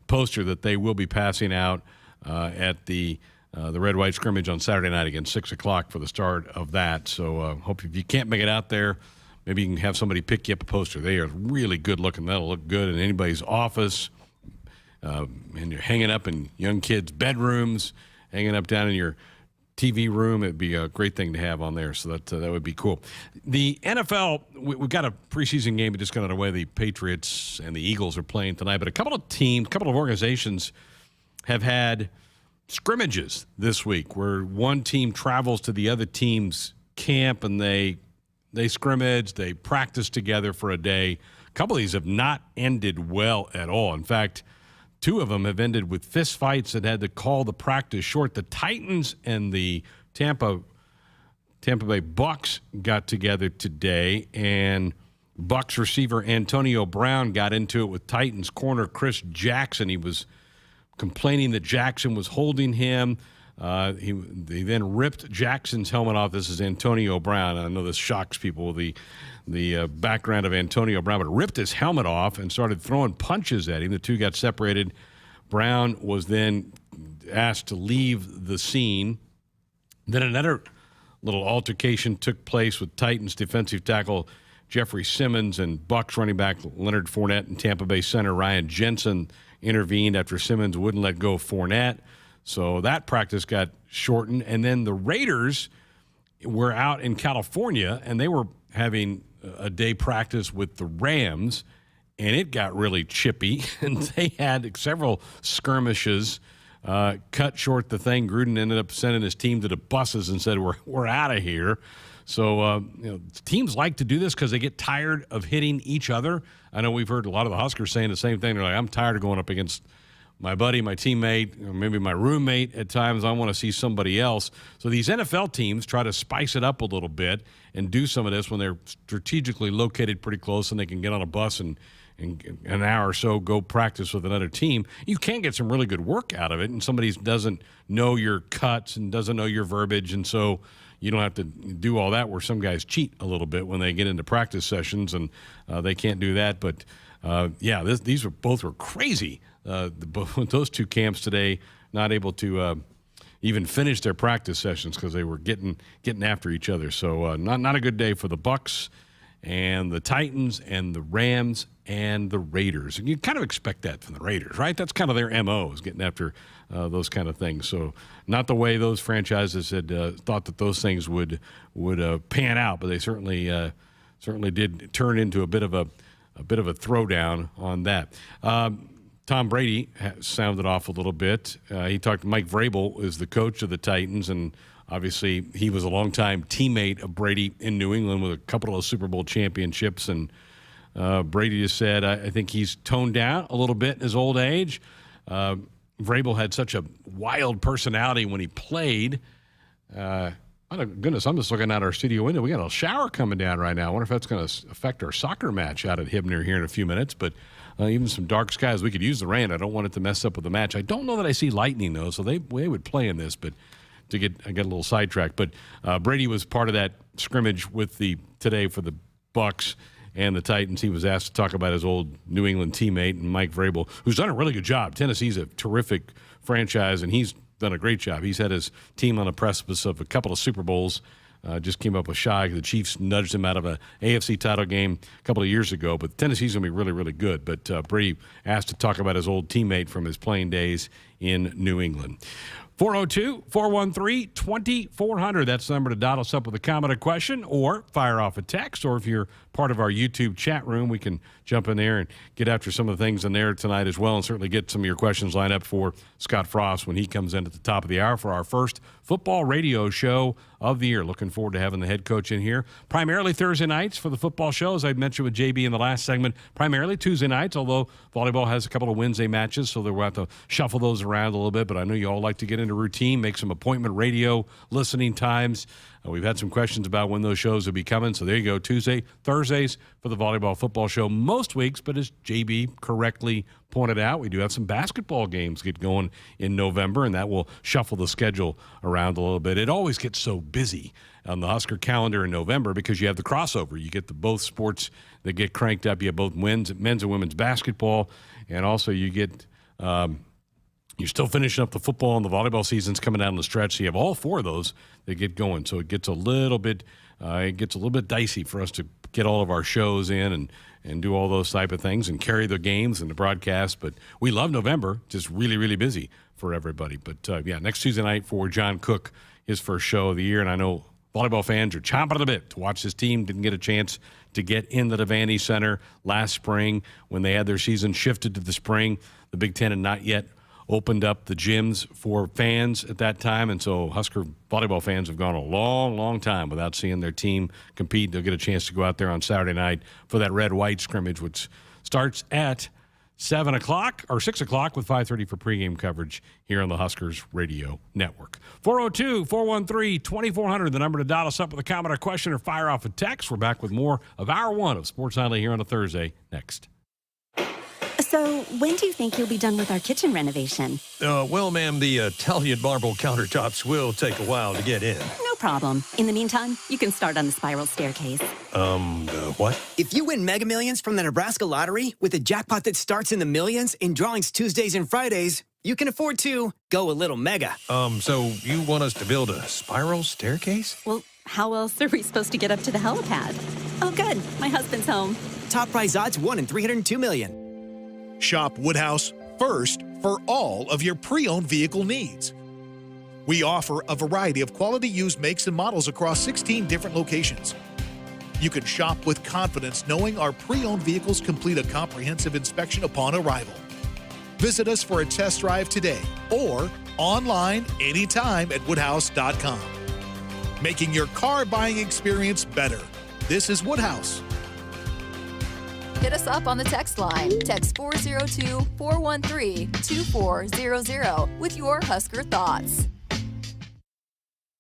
poster that they will be passing out at the red-white scrimmage on Saturday night again, 6 o'clock for the start of that. So hope if you can't make it out there, maybe you can have somebody pick you up a poster. They are really good looking. That'll look good in anybody's office, and you're hanging up in young kids' bedrooms, hanging up down in your TV room. It'd be a great thing to have on there, so that would be cool. The NFL, we've got a preseason game that just got underway. The Patriots and the Eagles are playing tonight, but a couple of organizations have had scrimmages this week where one team travels to the other team's camp and they scrimmage, they practice together for a day. A couple of these have not ended well at all. In fact, 2 of them have ended with fist fights that had to call the practice short. The Titans and the Tampa Bay Bucks got together today, and Bucks receiver Antonio Brown got into it with Titans corner Chris Jackson. He was complaining that Jackson was holding him. He then ripped Jackson's helmet off. This is Antonio Brown. I know this shocks people, the background of Antonio Brown, but ripped his helmet off and started throwing punches at him. The 2 got separated. Brown was then asked to leave the scene. Then another little altercation took place with Titans defensive tackle Jeffrey Simmons and Bucks running back Leonard Fournette and Tampa Bay center Ryan Jensen intervened after Simmons wouldn't let go of Fournette. So that practice got shortened. And then the Raiders were out in California, and they were having a day practice with the Rams, and it got really chippy. And they had several skirmishes, cut short the thing. Gruden ended up sending his team to the buses and said, we're out of here. So teams like to do this because they get tired of hitting each other. I know we've heard a lot of the Huskers saying the same thing. They're like, I'm tired of going up against my buddy, my teammate, or maybe my roommate at times. I want to see somebody else. So these NFL teams try to spice it up a little bit and do some of this when they're strategically located pretty close and they can get on a bus and an hour or so go practice with another team. You can get some really good work out of it, and somebody doesn't know your cuts and doesn't know your verbiage, and so you don't have to do all that where some guys cheat a little bit when they get into practice sessions, and they can't do that. But, these both were crazy. Those 2 camps today not able to even finish their practice sessions because they were getting after each other. So not a good day for the Bucks and the Titans and the Rams and the Raiders. And you kind of expect that from the Raiders, right? That's kind of their MO, is getting after those kind of things. So not the way those franchises had thought that those things would pan out, but they certainly did turn into a bit of a throwdown on that. Tom Brady sounded off a little bit. He talked. Mike Vrabel is the coach of the Titans, and Obviously, he was a longtime teammate of Brady in New England with a couple of Super Bowl championships. And Brady just said, I think he's toned down a little bit in his old age. Vrabel had such a wild personality when he played. My goodness, I'm just looking out our studio window. We got a shower coming down right now. I wonder if that's going to affect our soccer match out at Hibner here in a few minutes. But even some dark skies, we could use the rain. I don't want it to mess up with the match. I don't know that I see lightning, though, so they would play in this. But I get a little sidetracked. But Brady was part of that scrimmage today for the Bucs and the Titans. He was asked to talk about his old New England teammate, and Mike Vrabel, who's done a really good job. Tennessee's a terrific franchise, and he's done a great job. He's had his team on the precipice of a couple of Super Bowls. Just came up with shy. The Chiefs nudged him out of an AFC title game a couple of years ago. But Tennessee's going to be really, really good. But Brady asked to talk about his old teammate from his playing days in New England. 402-413-2400. That's the number to dial us up with a comment or question or fire off a text. Or if you're part of our YouTube chat room, we can jump in there and get after some of the things in there tonight as well, and certainly get some of your questions lined up for Scott Frost when he comes in at the top of the hour for our first football radio show of the year. Looking forward to having the head coach in here. Primarily Thursday nights for the football show, as I mentioned with JB in the last segment. Primarily Tuesday nights, although volleyball has a couple of Wednesday matches, so we'll have to shuffle those around a little bit. But I know you all like to get into routine, make some appointment radio listening times. We've had some questions about when those shows will be coming. So there you go, Thursdays for the volleyball football show most weeks. But as JB correctly pointed out, we do have some basketball games get going in November, and that will shuffle the schedule around a little bit. It always gets so busy on the Husker calendar in November because you have the crossover. You get both sports that get cranked up. You have both men's and women's basketball, and also you get you're still finishing up the football and the volleyball season's coming down the stretch. So you have all four of those that get going. So it gets a little bit dicey for us to get all of our shows in and do all those type of things and carry the games and the broadcast. But we love November. Just really, really busy for everybody. But next Tuesday night for John Cook, his first show of the year. And I know volleyball fans are chomping at the bit to watch this team. Didn't get a chance to get in the Devaney Center last spring when they had their season shifted to the spring. The Big Ten had not yet opened up the gyms for fans at that time, and so Husker volleyball fans have gone a long, long time without seeing their team compete. They'll get a chance to go out there on Saturday night for that red-white scrimmage, which starts at 7 o'clock or 6 o'clock with 5:30 for pregame coverage here on the Huskers Radio Network. 402-413-2400, the number to dial us up with a comment or question or fire off a text. We're back with more of Hour 1 of Sports Nightly here on a Thursday next. So, when do you think you'll be done with our kitchen renovation? Well, ma'am, the Italian marble countertops will take a while to get in. No problem. In the meantime, you can start on the spiral staircase. What? If you win Mega Millions from the Nebraska Lottery with a jackpot that starts in the millions in drawings Tuesdays and Fridays, you can afford to go a little mega. So you want us to build a spiral staircase? Well, how else are we supposed to get up to the helipad? Oh, good. My husband's home. Top prize odds 1 in 302 million. Shop Woodhouse first for all of your pre-owned vehicle needs. We offer a variety of quality used makes and models across 16 different locations. You can shop with confidence knowing our pre-owned vehicles complete a comprehensive inspection upon arrival. Visit us for a test drive today or online anytime at woodhouse.com. Making your car buying experience better. This is Woodhouse. Hit us up on the text line. Text 402-413-2400 with your Husker thoughts.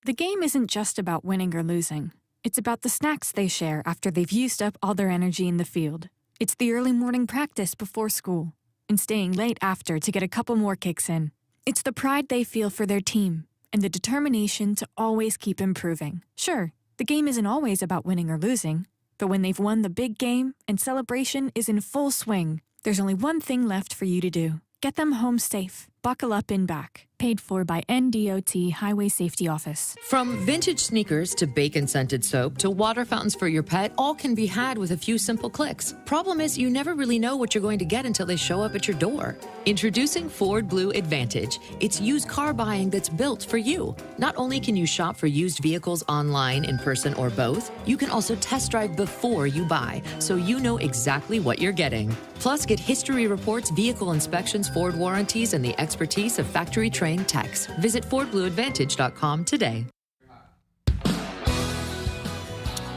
The game isn't just about winning or losing. It's about the snacks they share after they've used up all their energy in the field. It's the early morning practice before school and staying late after to get a couple more kicks in. It's the pride they feel for their team and the determination to always keep improving. Sure, the game isn't always about winning or losing. But when they've won the big game and celebration is in full swing, there's only one thing left for you to do. Get them home safe. Buckle up and back. Paid for by NDOT Highway Safety Office. From vintage sneakers to bacon-scented soap to water fountains for your pet, all can be had with a few simple clicks. Problem is, you never really know what you're going to get until they show up at your door. Introducing Ford Blue Advantage. It's used car buying that's built for you. Not only can you shop for used vehicles online, in person, or both, you can also test drive before you buy, so you know exactly what you're getting. Plus, get history reports, vehicle inspections, Ford warranties, and the expertise of factory-trained techs. Visit FordBlueAdvantage.com today.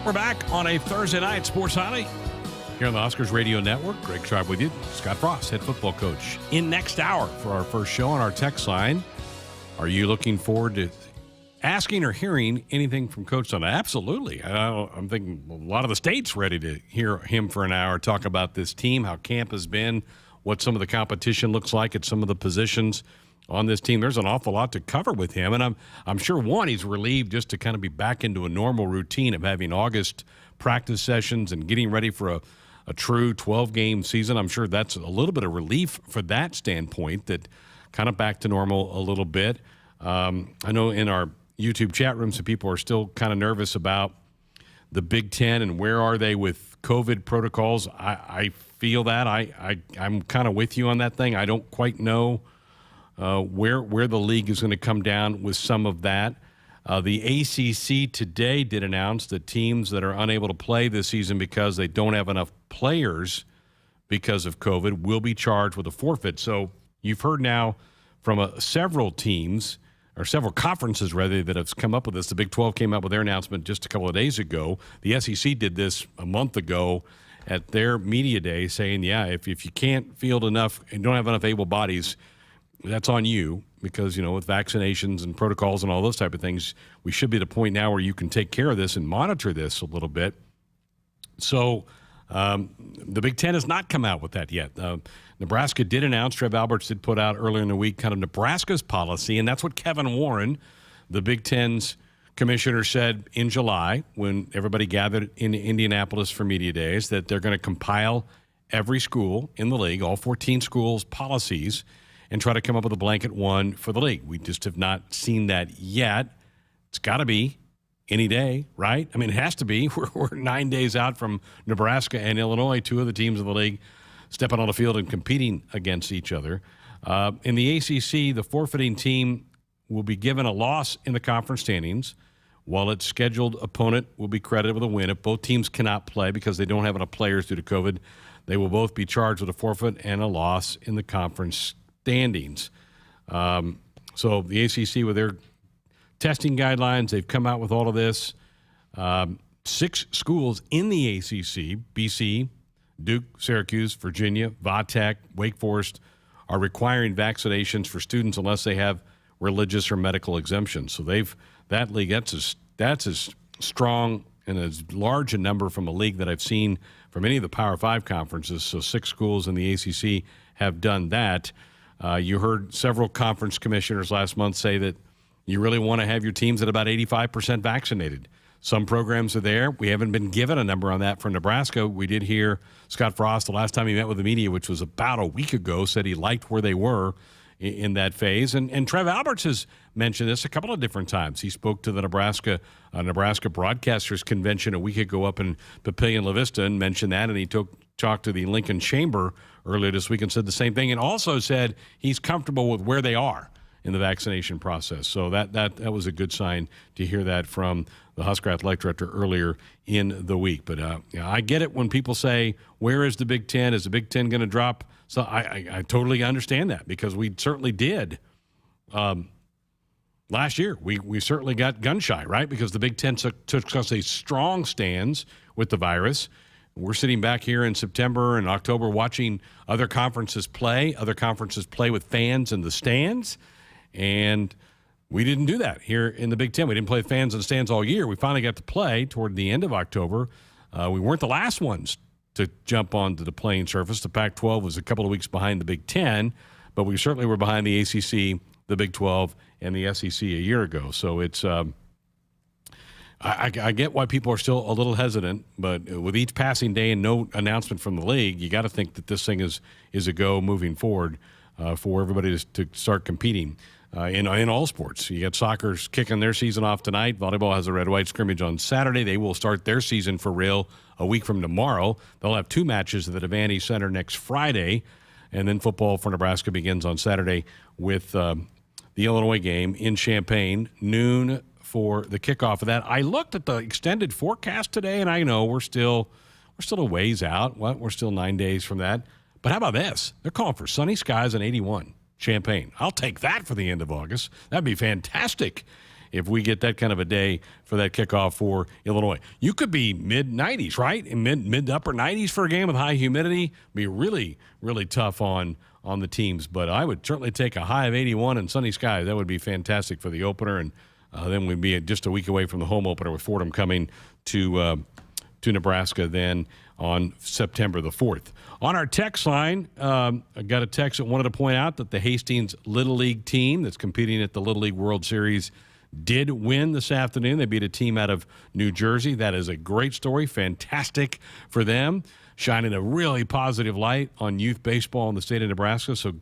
We're back on a Thursday night sports highlight here on the Huskers Radio Network. Greg Sharpe with you. Scott Frost, head football coach, in next hour for our first show on our text line. Are you looking forward to asking or hearing anything from Coach Sunday? Absolutely. I'm thinking a lot of the state's ready to hear him for an hour, talk about this team, how camp has been, what some of the competition looks like at some of the positions on this team. There's an awful lot to cover with him, and I'm sure, one, he's relieved just to kind of be back into a normal routine of having August practice sessions and getting ready for a true 12-game season. I'm sure that's a little bit of relief for that standpoint, that kind of back to normal a little bit. I know in our YouTube chat room, some people are still kind of nervous about the Big Ten and where are they with COVID protocols. I feel that. I'm kind of with you on that thing. I don't quite know where the league is going to come down with some of that. The ACC today did announce that teams that are unable to play this season because they don't have enough players because of COVID will be charged with a forfeit. So you've heard now from several teams, or several conferences, rather, that have come up with this. The Big 12 came up with their announcement just a couple of days ago. The SEC did this a month ago at their media day, saying, yeah, if you can't field enough and don't have enough able bodies, that's on you, because, with vaccinations and protocols and all those type of things, we should be at a point now where you can take care of this and monitor this a little bit. So the Big Ten has not come out with that yet. Nebraska did announce, Trev Alberts did put out earlier in the week, kind of Nebraska's policy, and that's what Kevin Warren, the Big Ten's commissioner, said in July when everybody gathered in Indianapolis for media days, that they're going to compile every school in the league, all 14 schools' policies, and try to come up with a blanket one for the league. We just have not seen that yet. It's got to be any day, right? I mean, it has to be. We're 9 days out from Nebraska and Illinois, two of the teams in the league, stepping on the field and competing against each other. In the ACC, the forfeiting team will be given a loss in the conference standings, while its scheduled opponent will be credited with a win. If both teams cannot play because they don't have enough players due to COVID, they will both be charged with a forfeit and a loss in the conference standings. So the ACC, with their testing guidelines, they've come out with all of this. 6 schools in the ACC, BC, Duke, Syracuse, Virginia, Va-Tech, Wake Forest, are requiring vaccinations for students unless they have religious or medical exemptions. So that league, that's as strong and as large a number from a league that I've seen from any of the Power 5 conferences. So 6 schools in the ACC have done that. You heard several conference commissioners last month say that you really want to have your teams at about 85% vaccinated. Some programs are there. We haven't been given a number on that for Nebraska. We did hear Scott Frost, the last time he met with the media, which was about a week ago, said he liked where they were in that phase. And Trev Alberts has mentioned this a couple of different times. He spoke to the Nebraska Broadcasters Convention a week ago up in Papillion La Vista and mentioned that, and he talked to the Lincoln Chamber earlier this week and said the same thing, and also said he's comfortable with where they are in the vaccination process. So that was a good sign to hear that from the Husker athletic director earlier in the week. But I get it when people say, where is the Big Ten? Is the Big Ten going to drop? So I totally understand that, because we certainly did. Last year, we certainly got gun-shy, right? Because the Big Ten took us a strong stance with the virus. We're sitting back here in September and October watching other conferences play with fans in the stands, and we didn't do that here in the Big Ten. We didn't play with fans in the stands all year. We finally got to play toward the end of October. We weren't the last ones to jump onto the playing surface. The Pac-12 was a couple of weeks behind the Big Ten, but we certainly were behind the ACC, the Big 12, and the SEC a year ago. So it's I get why people are still a little hesitant, but with each passing day and no announcement from the league, you got to think that this thing is a go moving forward for everybody to start competing in all sports. You got soccer's kicking their season off tonight. Volleyball has a red-white scrimmage on Saturday. They will start their season for real a week from tomorrow. They'll have 2 matches at the Devaney Center next Friday, and then football for Nebraska begins on Saturday with the Illinois game in Champaign, noon for the kickoff of that. I looked at the extended forecast today, and I know we're still a ways out. We're still 9 days from that. But how about this? They're calling for sunny skies and 81. Champaign. I'll take that for the end of August. That'd be fantastic if we get that kind of a day for that kickoff for Illinois. You could be mid-90s, right? In mid to upper 90s for a game with high humidity. Be really, really tough on the teams. But I would certainly take a high of 81 and sunny skies. That would be fantastic for the opener. And then we'd be just a week away from the home opener with Fordham coming to Nebraska then on September the 4th. On our text line, I got a text that wanted to point out that the Hastings Little League team that's competing at the Little League World Series did win this afternoon. They beat a team out of New Jersey. That is a great story. Fantastic for them. Shining a really positive light on youth baseball in the state of Nebraska. So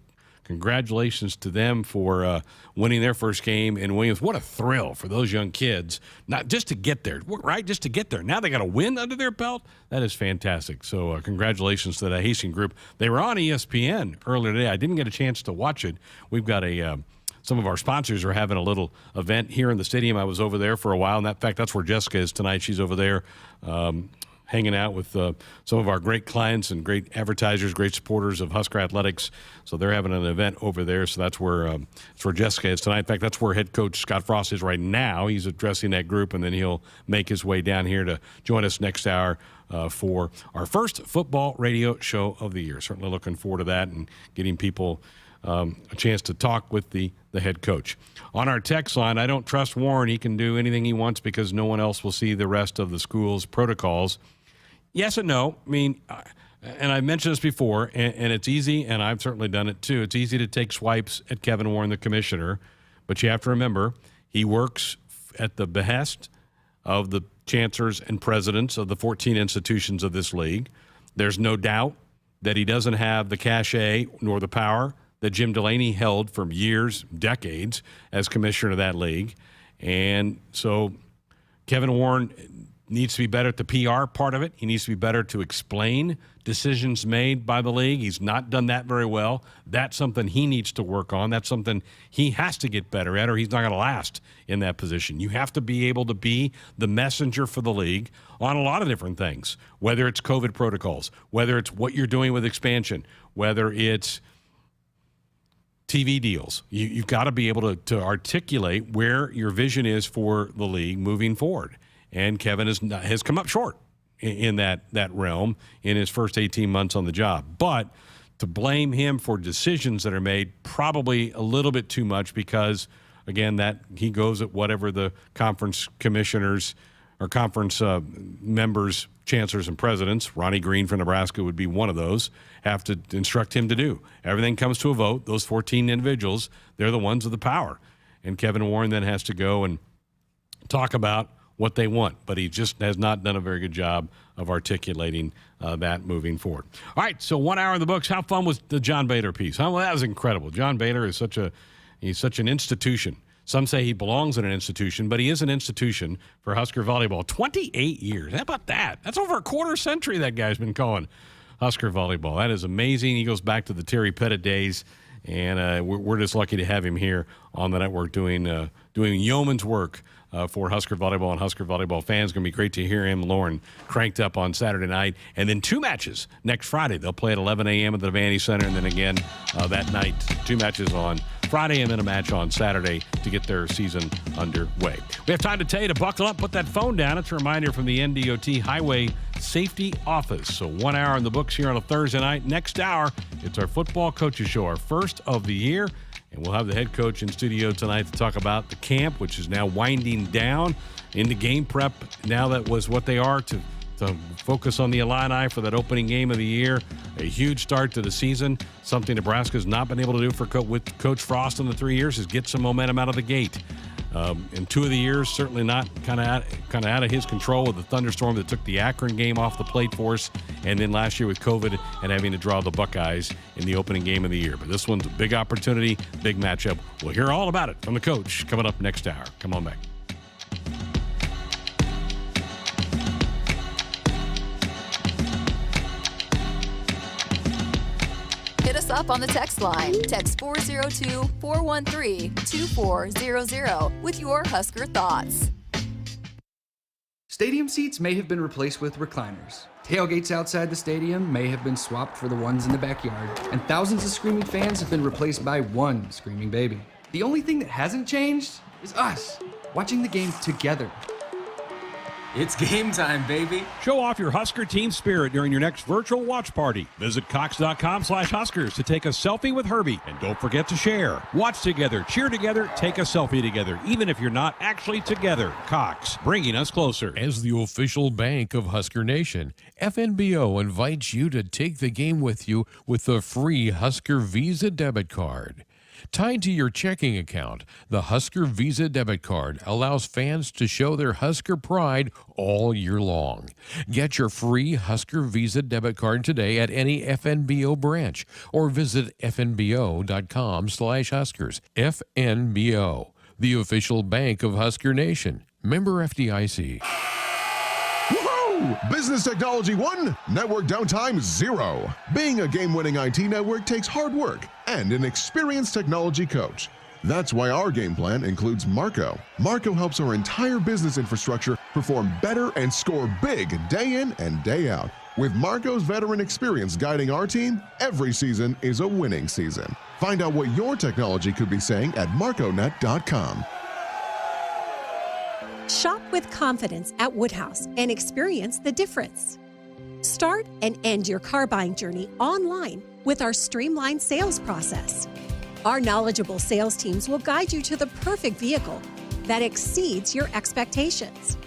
congratulations to them for winning their first game in Williams. What a thrill for those young kids, not just to get there, right? Just to get there. Now they got a win under their belt. That is fantastic. So congratulations to the Hastings group. They were on ESPN earlier today. I didn't get a chance to watch it. We've got some of our sponsors are having a little event here in the stadium. I was over there for a while, and in fact, that's where Jessica is tonight. She's over there hanging out with some of our great clients and great advertisers, great supporters of Husker athletics. So they're having an event over there. So that's where Jessica is tonight. In fact, that's where head coach Scott Frost is right now. He's addressing that group, and then he'll make his way down here to join us next hour for our first football radio show of the year. Certainly looking forward to that and getting people a chance to talk with the head coach. On our text line, I don't trust Warren. He can do anything he wants because no one else will see the rest of the school's protocols. Yes and no. I mean, and I've mentioned this before, and it's easy, and I've certainly done it too. It's easy to take swipes at Kevin Warren, the commissioner, but you have to remember he works at the behest of the chancellors and presidents of the 14 institutions of this league. There's no doubt that he doesn't have the cachet nor the power that Jim Delaney held for years, decades, as commissioner of that league. And so Kevin Warren needs to be better at the PR part of it. He needs to be better to explain decisions made by the league. He's not done that very well. That's something he needs to work on. That's something he has to get better at, or he's not going to last in that position. You have to be able to be the messenger for the league on a lot of different things, whether it's COVID protocols, whether it's what you're doing with expansion, whether it's TV deals. You've got to be able to articulate where your vision is for the league moving forward. And Kevin has come up short in that realm in his first 18 months on the job. But to blame him for decisions that are made, probably a little bit too much because, again, that he goes at whatever the conference commissioners or conference members, chancellors, and presidents, Ronnie Green for Nebraska would be one of those, have to instruct him to do. Everything comes to a vote. Those 14 individuals, they're the ones with the power. And Kevin Warren then has to go and talk about what they want, but he just has not done a very good job of articulating that moving forward. All right, so 1 hour in the books. How fun was the John Baylor piece? Well, that was incredible. John Baylor is such an institution. Some say he belongs in an institution, but he is an institution for Husker volleyball. 28 years. How about that? That's over a quarter century that guy's been calling Husker volleyball. That is amazing. He goes back to the Terry Pettit days, and we're just lucky to have him here on the network doing yeoman's work for Husker volleyball and Husker volleyball fans. Going to be great to hear him, Lauren, cranked up on Saturday night. And then 2 matches next Friday. They'll play at 11 a.m. at the Vandy Center, and then again that night, 2 matches on Friday and then a match on Saturday to get their season underway. We have time to tell you to buckle up, put that phone down. It's a reminder from the NDOT Highway Safety Office. So 1 hour in the books here on a Thursday night. Next hour, it's our football coaches show, our first of the year. And we'll have the head coach in studio tonight to talk about the camp, which is now winding down into game prep. Now that was what they are to focus on the Illini for that opening game of the year. A huge start to the season. Something Nebraska's not been able to do with Coach Frost in the 3 years is get some momentum out of the gate. In 2 of the years, certainly not kind of out of his control with the thunderstorm that took the Akron game off the plate for us, and then last year with COVID and having to draw the Buckeyes in the opening game of the year. But this one's a big opportunity, big matchup. We'll hear all about it from the coach coming up next hour. Come on back. Hit us up on the text line. Text 402-413-2400 with your Husker thoughts. Stadium seats may have been replaced with recliners. Tailgates outside the stadium may have been swapped for the ones in the backyard. And thousands of screaming fans have been replaced by one screaming baby. The only thing that hasn't changed is us. watching the game together. It's game time, baby. Show off your Husker team spirit during your next virtual watch party. Visit Cox.com/Huskers to take a selfie with Herbie. And don't forget to share. Watch together, cheer together, take a selfie together, even if you're not actually together. Cox, bringing us closer. As the official bank of Husker Nation, FNBO invites you to take the game with you with the free Husker Visa debit card. Tied to your checking account, the Husker Visa debit card allows fans to show their Husker pride all year long. Get your free Husker Visa debit card today at any FNBO branch or visit fnbo.com/Huskers. FNBO, the official bank of Husker Nation. Member FDIC. Woohoo! Business Technology 1, network downtime 0. Being a game-winning IT network takes hard work and an experienced technology coach. That's why our game plan includes Marco. Marco helps our entire business infrastructure perform better and score big day in and day out. With Marco's veteran experience guiding our team, every season is a winning season. Find out what your technology could be saying at marconet.com. Shop with confidence at Woodhouse and experience the difference. Start and end your car buying journey online with our streamlined sales process. Our knowledgeable sales teams will guide you to the perfect vehicle that exceeds your expectations.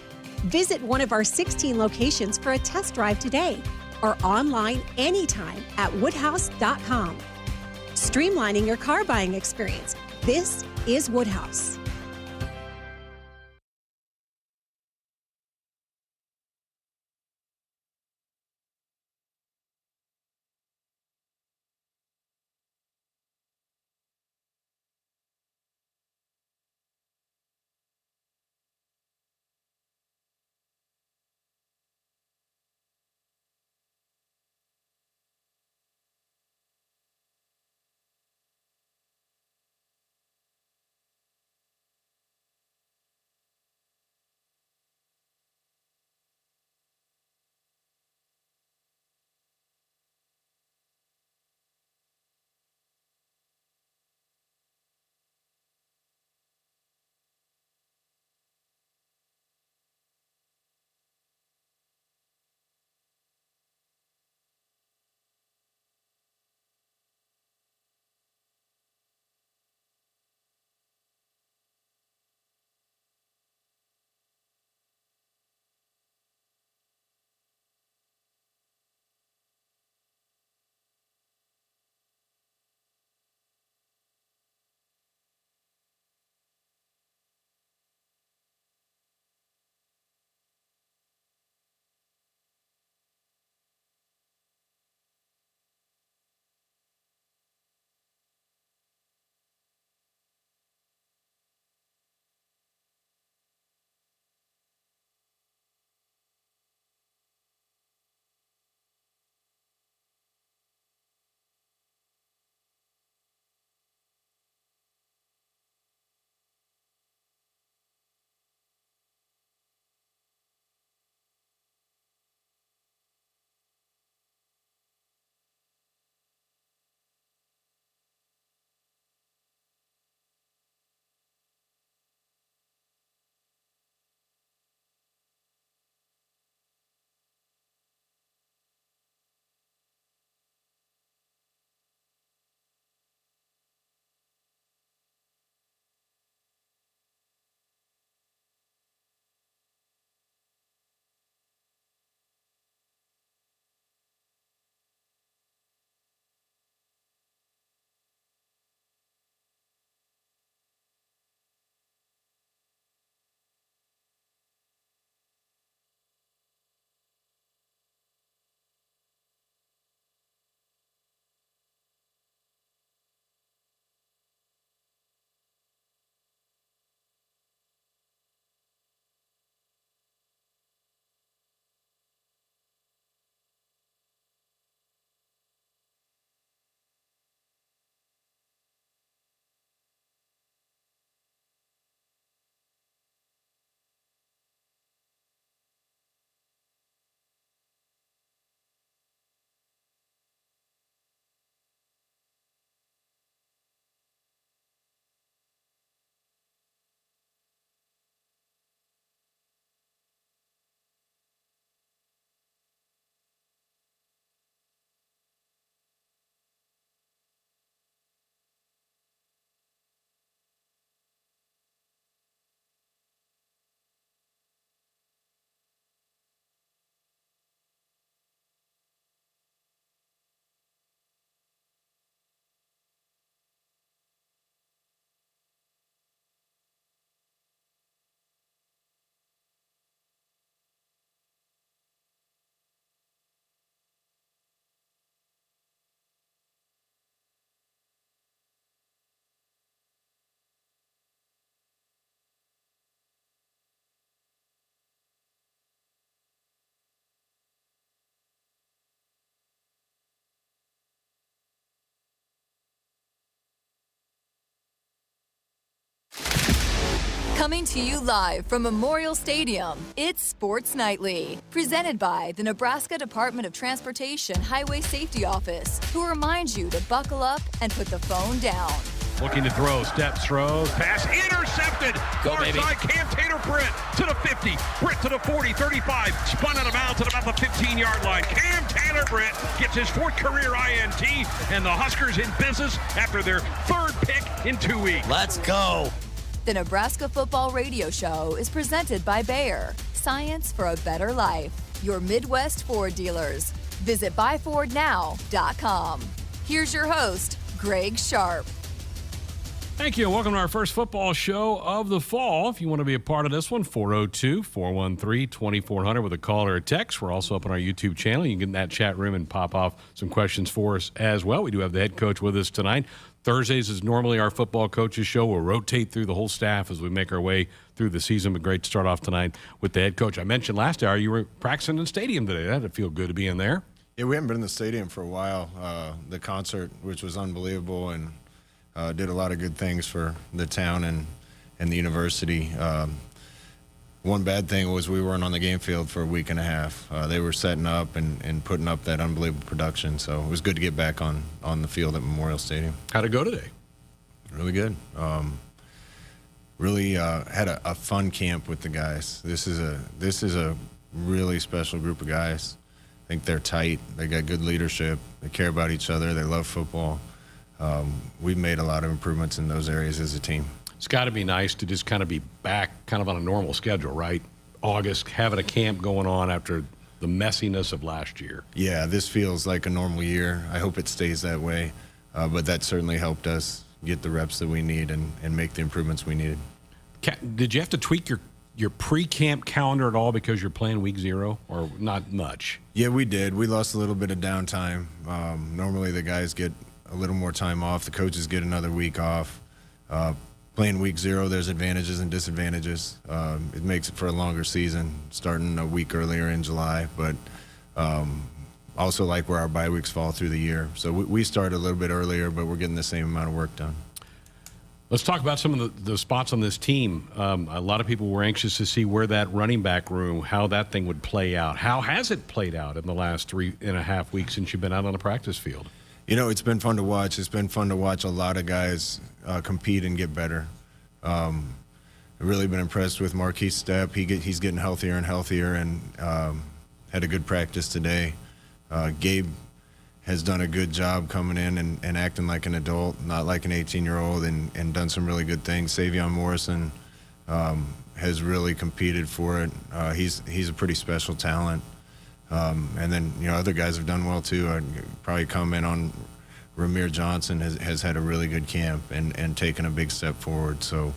Visit one of our 16 locations for a test drive today or online anytime at woodhouse.com. Streamlining your car buying experience. This is Woodhouse. Coming to you live from Memorial Stadium, it's Sports Nightly, presented by the Nebraska Department of Transportation Highway Safety Office, who reminds you to buckle up and put the phone down. Looking to throw, steps, throws, pass, intercepted. Far side, Cam Taylor Britt to the 50, Britt to the 40, 35, spun out of bounds at about the 15-yard line. Cam Taylor Britt gets his 4th career INT, and the Huskers in business after their 3rd pick in 2 weeks. Let's go. The Nebraska Football Radio Show is presented by Bayer, Science for a Better Life, your Midwest Ford dealers. Visit buyfordnow.com. Here's your host, Greg Sharpe. Thank you, and welcome to our first football show of the fall. If you want to be a part of this one, 402-413-2400 with a call or a text. We're also up on our YouTube channel. You can get in that chat room and pop off some questions for us as well. We do have the head coach with us tonight. Thursdays is normally our football coaches show. We'll rotate through the whole staff as we make our way through the season, but great to start off tonight with the head coach. I mentioned last hour you were practicing in the stadium today. That'd feel good to be in there. Yeah, we haven't been in the stadium for a while. The concert, which was unbelievable, and did a lot of good things for the town and the university. One bad thing was we weren't on the game field for a week and a half. They were setting up and putting up that unbelievable production, so it was good to get back on the field at Memorial Stadium. How'd it go today? Really good. Really had a fun camp with the guys. This is a really special group of guys. I think they're tight. They got good leadership. They care about each other. They love football. We've made a lot of improvements in those areas as a team. It's got to be nice to just kind of be back kind of on a normal schedule, right? August, having a camp going on after the messiness of last year. Yeah, this feels like a normal year. I hope it stays that way. But that certainly helped us get the reps that we need and make the improvements we needed. Did you have to tweak your pre-camp calendar at all because you're playing week 0, or not much? Yeah, we did. We lost a little bit of downtime. Normally the guys get a little more time off. The coaches get another week off. Playing week 0, there's advantages and disadvantages. It makes it for a longer season, starting a week earlier in July, but also like where our bye weeks fall through the year. So we started a little bit earlier, but we're getting the same amount of work done. Let's talk about some of the spots on this team. A lot of people were anxious to see where that running back room, how that thing would play out. How has it played out in the last 3.5 weeks since you've been out on the practice field? You know, it's been fun to watch. It's been fun to watch a lot of guys compete and get better. I've really been impressed with Marquise Stepp. He's getting healthier and healthier, and had a good practice today. Gabe has done a good job coming in and acting like an adult, not like an 18-year-old, and done some really good things. Savion Morrison has really competed for it. He's a pretty special talent. And then, other guys have done well too. I'd probably comment on Ramir Johnson has had a really good camp and taken a big step forward. So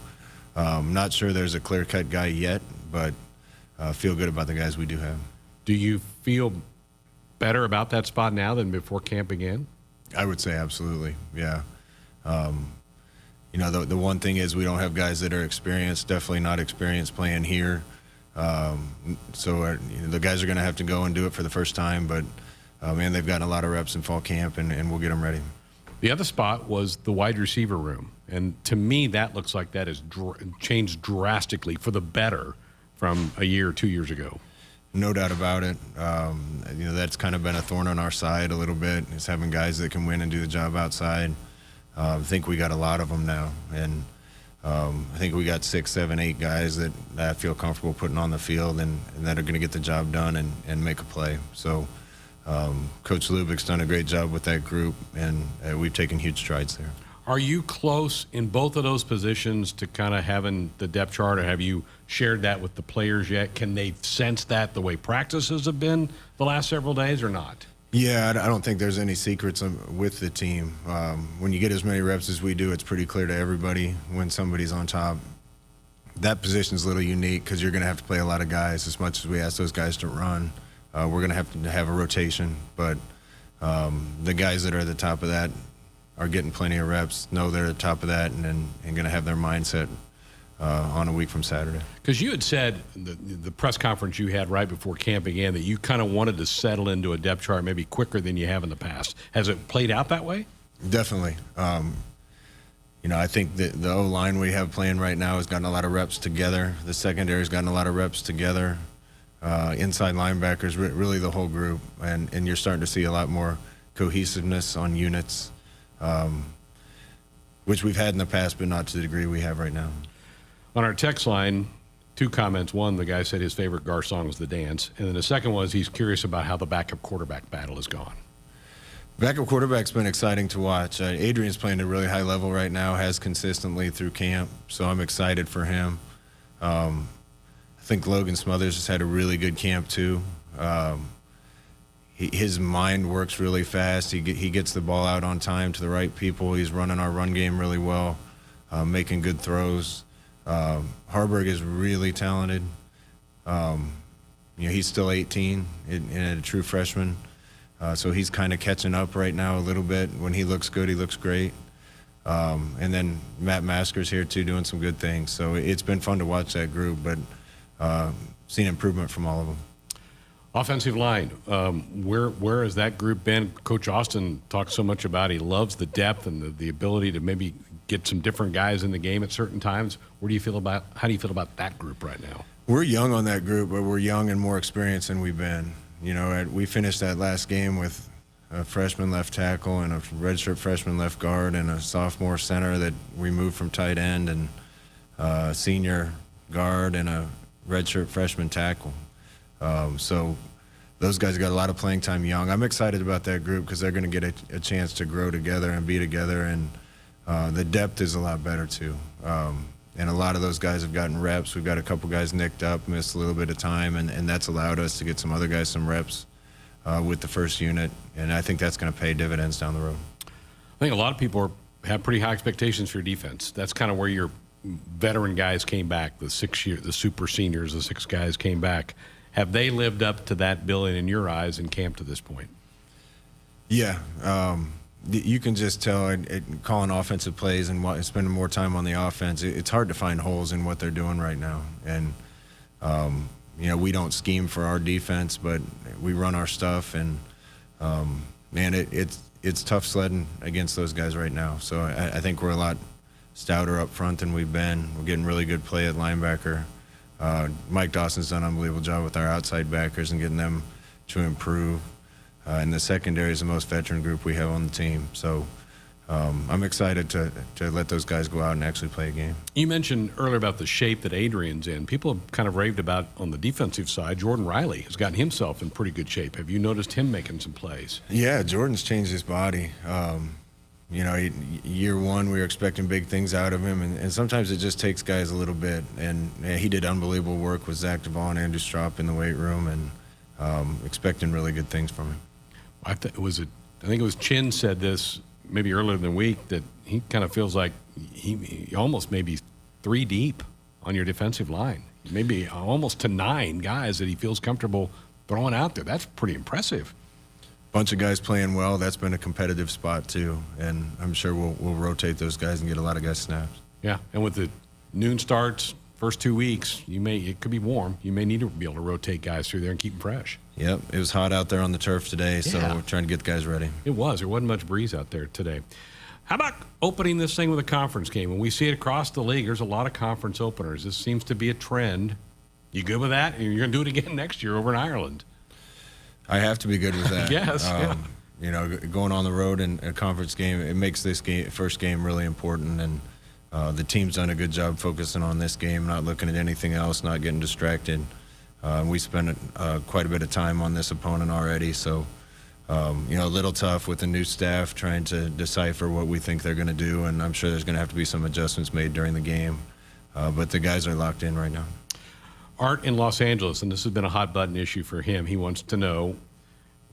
I'm not sure there's a clear-cut guy yet, but feel good about the guys we do have. Do you feel better about that spot now than before camp began? I would say absolutely, yeah. The one thing is we don't have guys that are experienced, definitely not experienced playing here. So the guys are going to have to go and do it for the first time, but they've gotten a lot of reps in fall camp, and we'll get them ready. The other spot was the wide receiver room, and to me that looks like that has changed drastically for the better from a year or 2 years ago. No doubt about it. That's kind of been a thorn on our side a little bit, is having guys that can win and do the job outside. I think we got a lot of them now, and I think we got 6, 7, 8 guys that I feel comfortable putting on the field and that are going to get the job done and make a play. So Coach Lubick's done a great job with that group, and we've taken huge strides there. Are you close in both of those positions to kind of having the depth chart, or have you shared that with the players yet? Can they sense that the way practices have been the last several days or not? Yeah, I don't think there's any secrets with the team. When you get as many reps as we do, it's pretty clear to everybody when somebody's on top. That position's a little unique because you're going to have to play a lot of guys. As much as we ask those guys to run, we're going to have a rotation. But the guys that are at the top of that are getting plenty of reps, know they're at the top of that, and going to have their mindset on a week from Saturday. Because you had said the press conference you had right before camp began that you kind of wanted to settle into a depth chart maybe quicker than you have in the past. Has it played out that way? Definitely. I think the O-line we have playing right now has gotten a lot of reps together. The secondary's gotten a lot of reps together. Inside linebackers, really the whole group. And you're starting to see a lot more cohesiveness on units, which we've had in the past, but not to the degree we have right now. On our text line, 2 comments. One, the guy said his favorite Gar song was The Dance. And then the second was he's curious about how the backup quarterback battle has gone. Backup quarterback's been exciting to watch. Adrian's playing at a really high level right now, has consistently through camp, so I'm excited for him. I think Logan Smothers has had a really good camp too. His mind works really fast. He gets the ball out on time to the right people. He's running our run game really well, making good throws. Harburg is really talented. He's still 18 and a true freshman. So he's kind of catching up right now a little bit. When he looks good, he looks great. And then Matt Masker's here too, doing some good things. So it's been fun to watch that group, but seen improvement from all of them. Offensive line, where has that group been? Coach Austin talks so much about he loves the depth and the ability to maybe get some different guys in the game at certain times. How do you feel about that group right now? We're young on that group, but we're young and more experienced than we've been. We finished that last game with a freshman left tackle and a redshirt freshman left guard and a sophomore center that we moved from tight end, and a senior guard and a redshirt freshman tackle. So those guys got a lot of playing time young. I'm excited about that group because they're going to get a chance to grow together and be together, and the depth is a lot better too. And a lot of those guys have gotten reps. We've got a couple guys nicked up, missed a little bit of time, and that's allowed us to get some other guys some reps with the first unit, and I think that's going to pay dividends down the road. I think a lot of people have pretty high expectations for your defense. That's kind of where your veteran guys came back, the super seniors, the 6 guys came back. Have they lived up to that billing in your eyes in camp to this point? Yeah. You can just tell calling offensive plays and spending more time on the offense, it's hard to find holes in what they're doing right now. And, we don't scheme for our defense, but we run our stuff. And, it's tough sledding against those guys right now. So I think we're a lot stouter up front than we've been. We're getting really good play at linebacker. Mike Dawson's done an unbelievable job with our outside backers and getting them to improve. And the secondary is the most veteran group we have on the team. So I'm excited to let those guys go out and actually play a game. You mentioned earlier about the shape that Adrian's in. People have kind of raved about on the defensive side. Jordan Riley has gotten himself in pretty good shape. Have you noticed him making some plays? Yeah, Jordan's changed his body. Year one, we were expecting big things out of him, and sometimes it just takes guys a little bit. And he did unbelievable work with Zach Devon, Andrew Stropp in the weight room, and expecting really good things from him. I think it was Chin said this maybe earlier in the week that he kind of feels like he almost maybe 3 deep on your defensive line, maybe almost to 9 guys that he feels comfortable throwing out there. That's pretty impressive. Bunch of guys playing well. That's been a competitive spot too, and I'm sure we'll rotate those guys and get a lot of guys snaps. Yeah, and with the noon starts, first 2 weeks, it could be warm. You may need to be able to rotate guys through there and keep them fresh. Yep, it was hot out there on the turf today, so we're trying to get the guys ready. It was. There wasn't much breeze out there today. How about opening this thing with a conference game? When we see it across the league, there's a lot of conference openers. This seems to be a trend. You good with that? You're going to do it again next year over in Ireland. I have to be good with that. Yes. Going on the road in a conference game, it makes this first game really important, and the team's done a good job focusing on this game, not looking at anything else, not getting distracted. We spent quite a bit of time on this opponent already, so a little tough with the new staff trying to decipher what we think they're going to do, and I'm sure there's going to have to be some adjustments made during the game. But the guys are locked in right now. Art in Los Angeles, and this has been a hot button issue for him. He wants to know,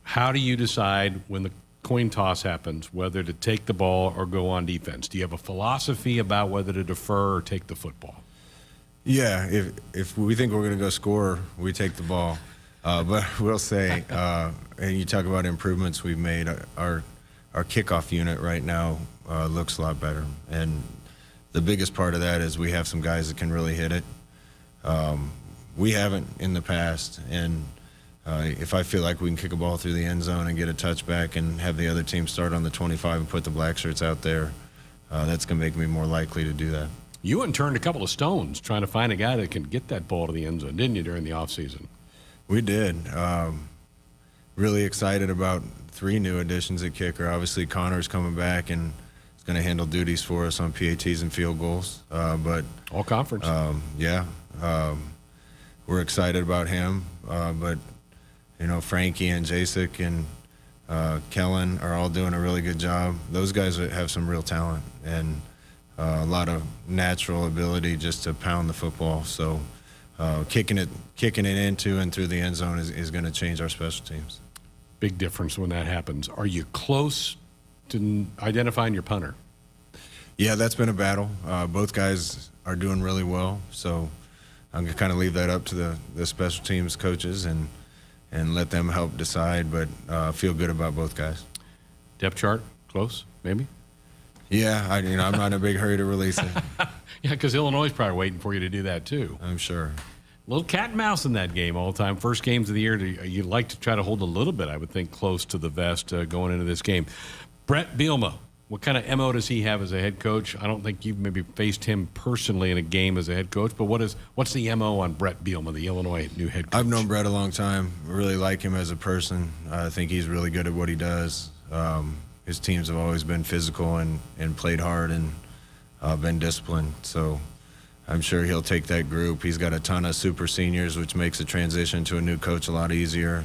how do you decide when the coin toss happens whether to take the ball or go on defense? Do you have a philosophy about whether to defer or take the football? Yeah, if we think we're going to go score, we take the ball. But we'll say, and you talk about improvements we've made, our kickoff unit right now looks a lot better. And the biggest part of that is we have some guys that can really hit it. We haven't in the past, and if I feel like we can kick a ball through the end zone and get a touchback and have the other team start on the 25 and put the black shirts out there, that's going to make me more likely to do that. You unturned a couple of stones trying to find a guy that can get that ball to the end zone, didn't you, during the offseason? We did. Really excited about 3 new additions at kicker. Obviously, Connor's coming back and is going to handle duties for us on PATs and field goals. But all conference. We're excited about him. But, Frankie and Jasek and Kellen are all doing a really good job. Those guys have some real talent and a lot of natural ability just to pound the football. So kicking it into and through the end zone is going to change our special teams. Big difference when that happens. Are you close to identifying your punter? Yeah, that's been a battle. Both guys are doing really well, so I'm going to kind of leave that up to the special teams coaches and let them help decide, but feel good about both guys. Depth chart, close, maybe? Yeah, I'm not in a big hurry to release it. Yeah, because Illinois is probably waiting for you to do that too. I'm sure. Little cat and mouse in that game all the time. First games of the year, you'd like to try to hold a little bit, I would think, close to the vest going into this game. Brett Bielema, what kind of MO does he have as a head coach? I don't think you've maybe faced him personally in a game as a head coach, but what's the MO on Brett Bielema, the Illinois new head coach? I've known Brett a long time. I really like him as a person. I think he's really good at what he does. His teams have always been physical and played hard and been disciplined. So I'm sure he'll take that group. He's got a ton of super seniors, which makes the transition to a new coach a lot easier.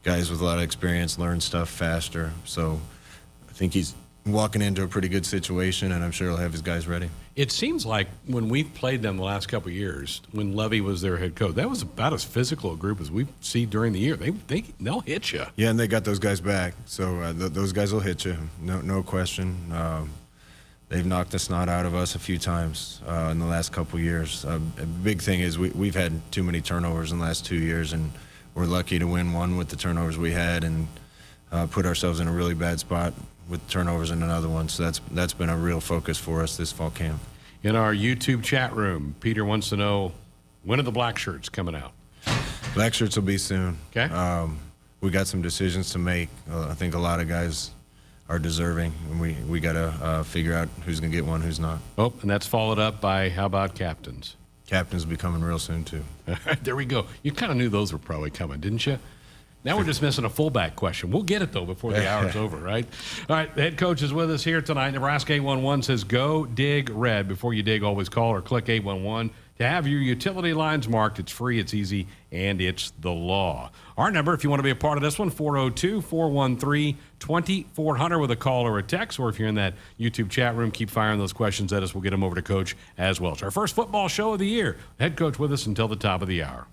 Guys with a lot of experience learn stuff faster. So I think he's walking into a pretty good situation, and I'm sure he'll have his guys ready. It seems like when we've played them the last couple of years, when Levy was their head coach, that was about as physical a group as we see during the year. They'll hit you. Yeah, and they got those guys back, so those guys will hit you, no question. They've knocked the snot out of us a few times in the last couple of years. A big thing is we've had too many turnovers in the last 2 years, and we're lucky to win one with the turnovers we had and put ourselves in a really bad spot with turnovers in another one. So that's been a real focus for us this fall camp. In our YouTube chat room, Peter wants to know, when are the black shirts coming out? Black shirts will be soon. Okay. We got some decisions to make. I think a lot of guys are deserving, and we got to figure out who's going to get one, who's not. Oh, and that's followed up by, how about captains? Captains will be coming real soon, too. All right, there we go. You kind of knew those were probably coming, didn't you? Now we're just missing a fullback question. We'll get it, though, before the hour's over, right? All right, the head coach is with us here tonight. Nebraska 811 says, go dig red. Before you dig, always call or click 811. To have your utility lines marked, it's free, it's easy, and it's the law. Our number, if you want to be a part of this one, 402-413-2400 with a call or a text. Or if you're in that YouTube chat room, keep firing those questions at us. We'll get them over to Coach as well. It's our first football show of the year. Head coach with us until the top of the hour.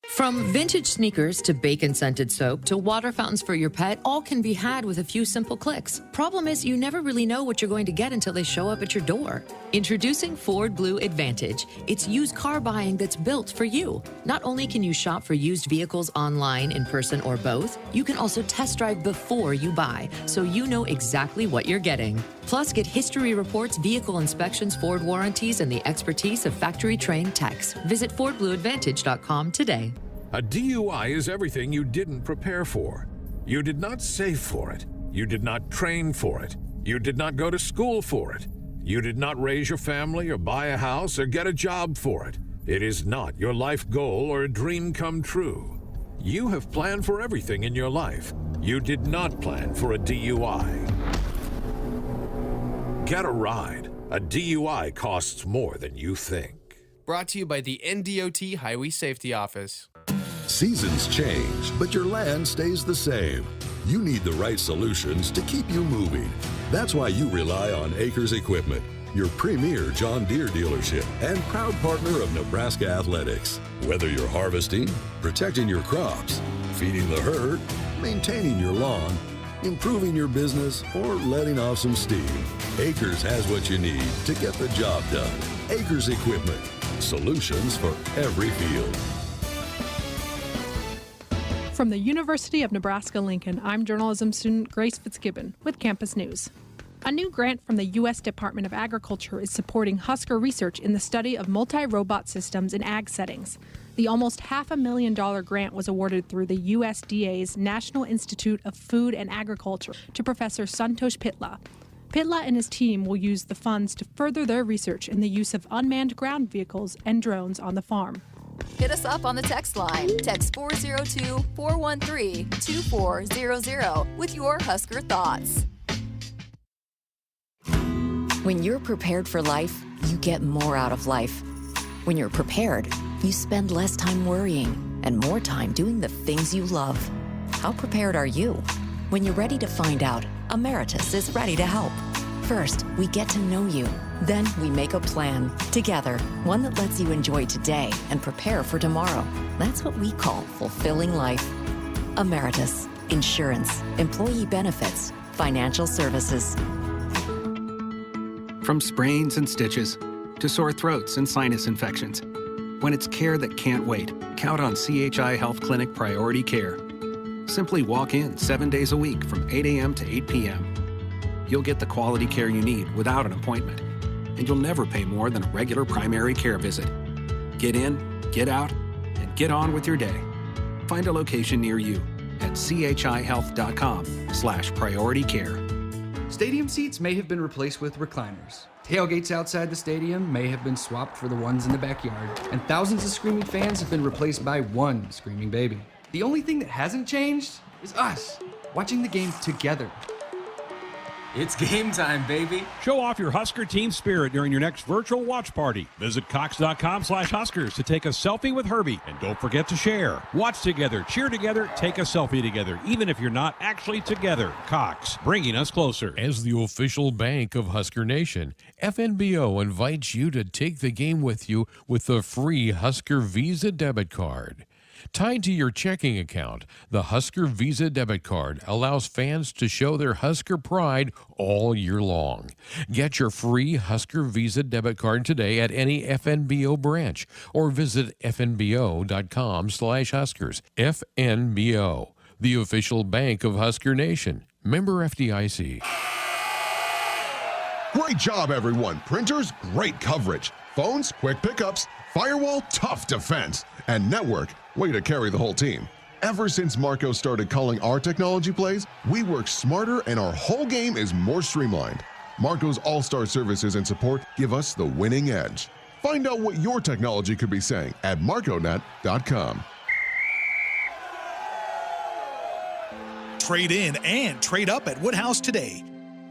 From vintage sneakers to bacon-scented soap to water fountains for your pet, all can be had with a few simple clicks. Problem is, you never really know what you're going to get until they show up at your door. Introducing Ford Blue Advantage. It's used car buying that's built for you. Not only can you shop for used vehicles online, in person, or both, you can also test drive before you buy, so you know exactly what you're getting. Plus, get history reports, vehicle inspections, Ford warranties, and the expertise of factory-trained techs. Visit FordBlueAdvantage.com today. A DUI is everything you didn't prepare for. You did not save for it. You did not train for it. You did not go to school for it. You did not raise your family or buy a house or get a job for it. It is not your life goal or a dream come true. You have planned for everything in your life. You did not plan for a DUI. Get a ride. A DUI costs more than you think. Brought to you by the NDOT Highway Safety Office. Seasons change, but your land stays the same. You need the right solutions to keep you moving. That's why you rely on Acres Equipment, your premier John Deere dealership and proud partner of Nebraska Athletics. Whether you're harvesting, protecting your crops, feeding the herd, maintaining your lawn, improving your business, or letting off some steam, Acres has what you need to get the job done. Acres Equipment, solutions for every field. From the University of Nebraska-Lincoln, I'm journalism student Grace Fitzgibbon with Campus News. A new grant from the U.S. Department of Agriculture is supporting Husker research in the study of multi-robot systems in ag settings. The almost $500,000 grant was awarded through the USDA's National Institute of Food and Agriculture to Professor Santosh Pitla. Pitla and his team will use the funds to further their research in the use of unmanned ground vehicles and drones on the farm. Hit us up on the text line. Text 402-413-2400 with your Husker thoughts. When you're prepared for life, you get more out of life. When you're prepared, you spend less time worrying and more time doing the things you love. How prepared are you? When you're ready to find out, Emeritus is ready to help. First, we get to know you. Then we make a plan together, one that lets you enjoy today and prepare for tomorrow. That's what we call fulfilling life. Emeritus, insurance, employee benefits, financial services. From sprains and stitches to sore throats and sinus infections. When it's care that can't wait, count on CHI Health Clinic Priority Care. Simply walk in 7 days a week from 8 a.m. to 8 p.m. You'll get the quality care you need without an appointment, and you'll never pay more than a regular primary care visit. Get in, get out, and get on with your day. Find a location near you at chihealth.com/priority care. Stadium seats may have been replaced with recliners. Tailgates outside the stadium may have been swapped for the ones in the backyard, and thousands of screaming fans have been replaced by one screaming baby. The only thing that hasn't changed is us, watching the game together. It's game time, baby. Show off your Husker team spirit during your next virtual watch party. Visit Cox.com/Huskers to take a selfie with Herbie. And don't forget to share. Watch together, cheer together, take a selfie together, even if you're not actually together. Cox, bringing us closer. As the official bank of Husker Nation, FNBO invites you to take the game with you with the free Husker Visa debit card. Tied to your checking account, the Husker Visa debit card allows fans to show their Husker pride all year long. Get your free Husker Visa debit card today at any FNBO branch or visit fnbo.com/Huskers. FNBO, the official bank of Husker Nation. Member FDIC. Great job, everyone. Printers, great coverage. Phones, quick pickups. Firewall, tough defense. And network, way to carry the whole team. Ever since Marco started calling our technology plays, we work smarter and our whole game is more streamlined. Marco's all-star services and support give us the winning edge. Find out what your technology could be saying at marconet.com. Trade in and trade up at Woodhouse today.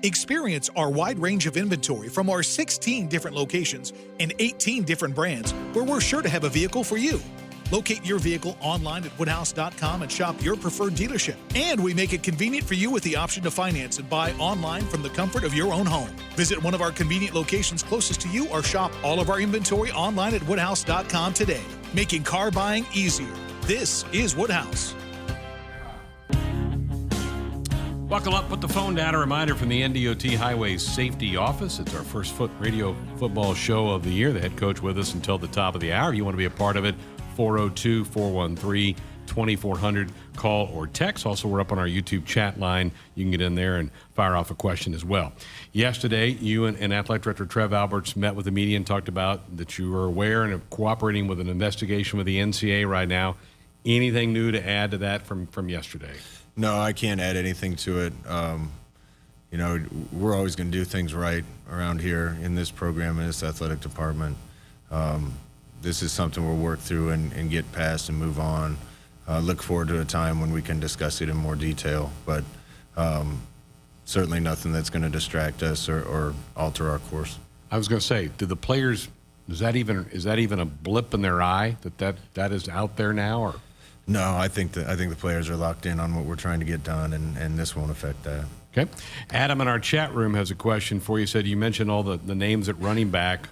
Experience our wide range of inventory from our 16 different locations and 18 different brands, where we're sure to have a vehicle for you. Locate your vehicle online at woodhouse.com and shop your preferred dealership. And we make it convenient for you with the option to finance and buy online from the comfort of your own home. Visit one of our convenient locations closest to you or shop all of our inventory online at woodhouse.com today, making car buying easier. This is Woodhouse. Buckle up, put the phone down. A reminder from the NDOT Highway Safety Office. It's our first radio football show of the year. The head coach with us until the top of the hour. If you want to be a part of it, 402-413-2400. Call or text. Also, we're up on our YouTube chat line. You can get in there and fire off a question as well. Yesterday, you and Athletic Director Trev Alberts met with the media and talked about that you were aware and cooperating with an investigation with the NCAA right now. Anything new to add to that from yesterday? No, I can't add anything to it. We're always going to do things right around here in this program, in this athletic department. This is something we'll work through and get past and move on. Look forward to a time when we can discuss it in more detail, but certainly nothing that's going to distract us or alter our course. I was going to say, do the players, is that even a blip in their eye that is out there now? Or? No, I think the players are locked in on what we're trying to get done, and this won't affect that. Okay. Adam in our chat room has a question for you. Said you mentioned all the names at running back.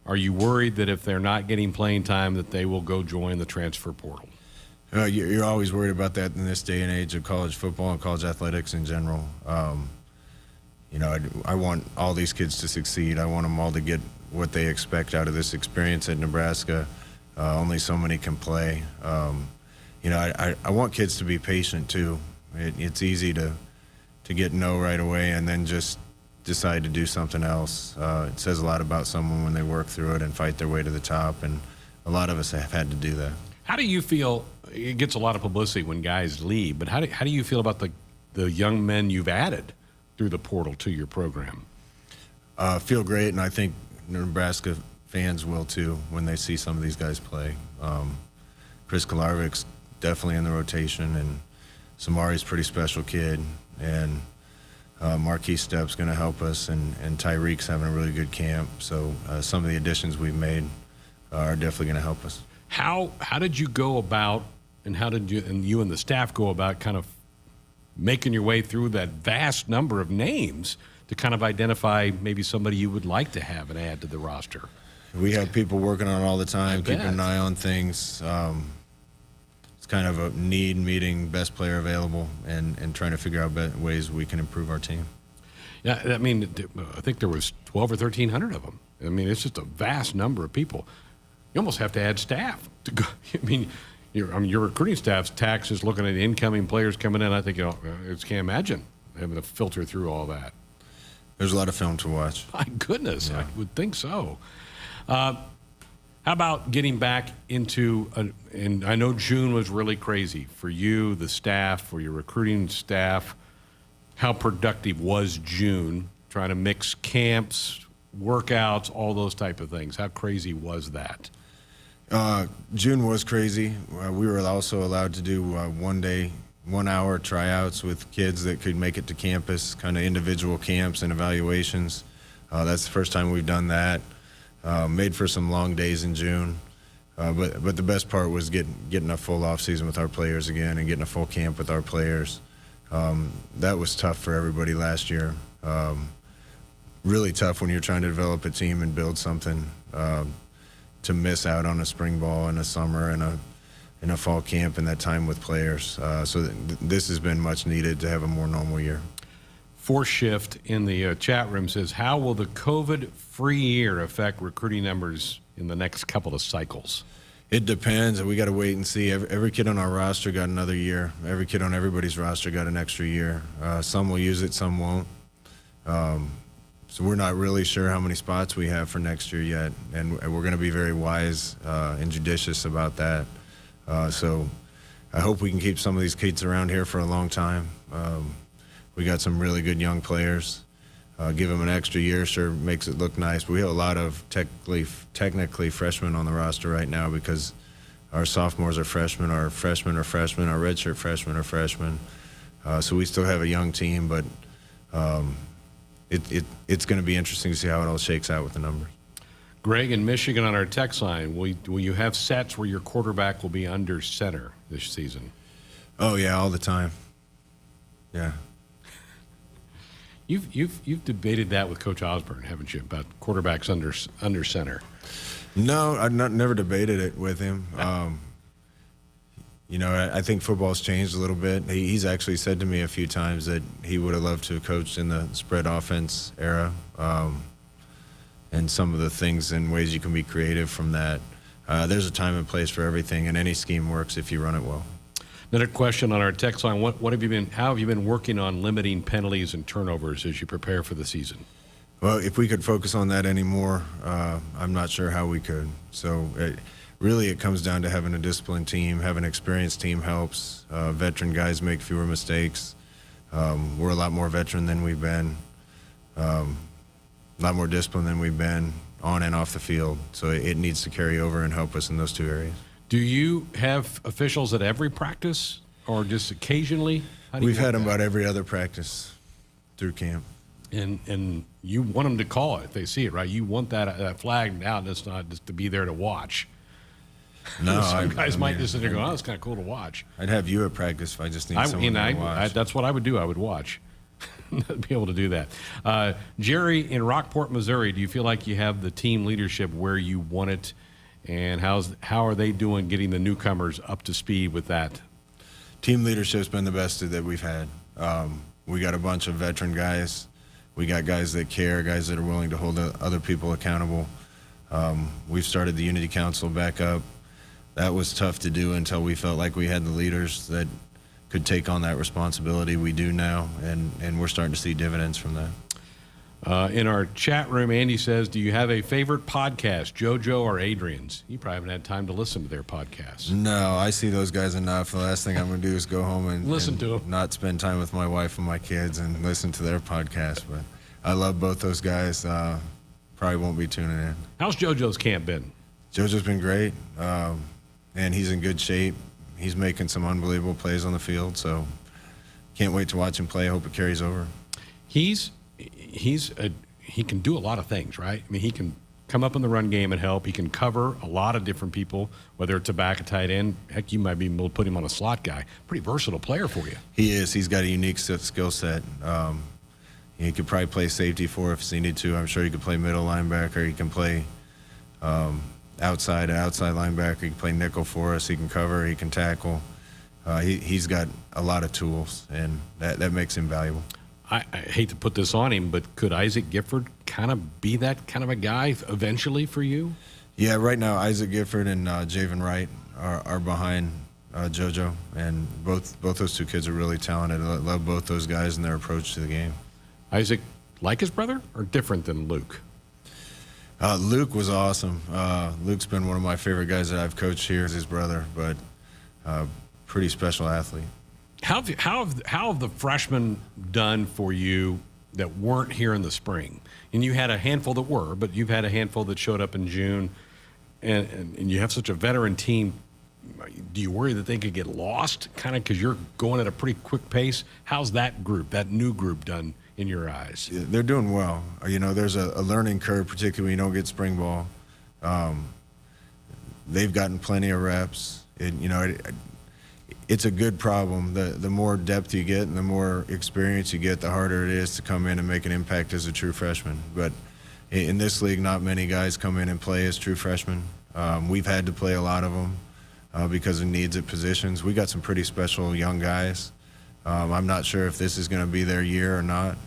Are you worried that if they're not getting playing time that they will go join the transfer portal? You're always worried about that in this day and age of college football and college athletics in general. I want all these kids to succeed. I want them all to get what they expect out of this experience at Nebraska. Only so many can play. I want kids to be patient too. It's easy to get no right away and then just decide to do something else. It says a lot about someone when they work through it and fight their way to the top, and a lot of us have had to do that. How do you feel? It gets a lot of publicity when guys leave, but how do you feel about the young men you've added through the portal to your program? Feel great, and I think Nebraska fans will too when they see some of these guys play. Chris Kolarvik's definitely in the rotation, and Samari's a pretty special kid, and Marquise Stepp's going to help us, and Tyreek's having a really good camp. So some of the additions we've made are definitely going to help us. How did you go about, and how did you and the staff go about kind of making your way through that vast number of names to kind of identify maybe somebody you would like to have and add to the roster? We have people working on it all the time, keeping an eye on things. It's kind of a need meeting best player available and trying to figure out ways we can improve our team. Yeah, I mean, I think there was 12 or 1,300 of them. I mean, it's just a vast number of people. You almost have to add staff to go. I mean, your recruiting staff's tax is looking at incoming players coming in. I think I just can't imagine having to filter through all that. There's a lot of film to watch. My goodness, yeah. I would think so. How about getting back into, and I know June was really crazy for you, the staff, for your recruiting staff. How productive was June, trying to mix camps, workouts, all those type of things? How crazy was that? June was crazy. We were also allowed to do 1 hour tryouts with kids that could make it to campus, kind of individual camps and evaluations. That's the first time we've done that. Made for some long days in June. But the best part was getting a full off season with our players again and getting a full camp with our players. That was tough for everybody last year. Really tough when you're trying to develop a team and build something, to miss out on a spring ball in a summer and a fall camp and that time with players. So this has been much needed to have a more normal year. Fourth Shift in the chat room says, how will the COVID-free year affect recruiting numbers in the next couple of cycles? It depends. We got to wait and see. Every kid on our roster got another year. Every kid on everybody's roster got an extra year. Some will use it, some won't. So we're not really sure how many spots we have for next year yet, and we're going to be very wise and judicious about that. So I hope we can keep some of these kids around here for a long time. We got some really good young players. Give them an extra year sure makes it look nice. But we have a lot of technically freshmen on the roster right now because our sophomores are freshmen, our freshmen are freshmen, our redshirt freshmen are freshmen. So we still have a young team, but it's going to be interesting to see how it all shakes out with the numbers. Greg in Michigan on our text line, will you have sets where your quarterback will be under center this season? Oh yeah, all the time. Yeah. You've debated that with Coach Osborne, haven't you, about quarterbacks under center? No, I've never debated it with him. I think football's changed a little bit. He's actually said to me a few times that he would have loved to have coached in the spread offense era, and some of the things and ways you can be creative from that. There's a time and place for everything, and any scheme works if you run it well. Another question on our text line: how have you been working on limiting penalties and turnovers as you prepare for the season? Well, if we could focus on that anymore, I'm not sure how we could. So it comes down to having a disciplined team, having an experienced team helps. Veteran guys make fewer mistakes. We're a lot more veteran than we've been, a lot more disciplined than we've been on and off the field. So it needs to carry over and help us in those two areas. Do you have officials at every practice or just occasionally? We've had them about every other practice through camp. And you want them to call it if they see it, right? You want that flag out, and it's not just to be there to watch. No, some guys might just sit there and go, oh, it's kind of cool to watch. I'd have you at practice if I just need someone to watch. That's what I would do. I would watch. Be able to do that. Jerry in Rockport, Missouri, do you feel like you have the team leadership where you want it? And how are they doing getting the newcomers up to speed with that? Team leadership's been the best that we've had. We got a bunch of veteran guys. We got guys that care, guys that are willing to hold other people accountable. We've started the Unity Council back up. That was tough to do until we felt like we had the leaders that could take on that responsibility. We do now, and we're starting to see dividends from that. In our chat room, Andy says, do you have a favorite podcast, JoJo or Adrian's? You probably haven't had time to listen to their podcasts. No, I see those guys enough. The last thing I'm going to do is go home and listen to them. Not spend time with my wife and my kids and listen to their podcast. But I love both those guys. Probably won't be tuning in. How's JoJo's camp been? JoJo's been great, and he's in good shape. He's making some unbelievable plays on the field, so can't wait to watch him play. I hope it carries over. He can do a lot of things, right? I mean, he can come up in the run game and help. He can cover a lot of different people, whether it's a back, a tight end. Heck, you might be able to put him on a slot guy. Pretty versatile player for you. He is. He's got a unique skill set. He could probably play safety for us if he needed to. I'm sure he could play middle linebacker. He can play outside linebacker. He can play nickel for us. He can cover. He can tackle. He's got a lot of tools, and that makes him valuable. I hate to put this on him, but could Isaac Gifford kind of be that kind of a guy eventually for you? Yeah, right now Isaac Gifford and Javen Wright are behind JoJo, and both those two kids are really talented. I love both those guys and their approach to the game. Isaac, like his brother, or different than Luke? Luke was awesome. Luke's been one of my favorite guys that I've coached here as his brother, but pretty special athlete. How have the freshmen done for you that weren't here in the spring? And you had a handful that were, but you've had a handful that showed up in June, and you have such a veteran team. Do you worry that they could get lost, kind of because you're going at a pretty quick pace? How's that group, that new group, done in your eyes? Yeah, they're doing well. You know, there's a learning curve, particularly when you don't get spring ball. They've gotten plenty of reps. It's a good problem. The more depth you get and the more experience you get, the harder it is to come in and make an impact as a true freshman. But in this league, not many guys come in and play as true freshmen. We've had to play a lot of them because of needs at positions. We got some pretty special young guys. I'm not sure if this is going to be their year or not.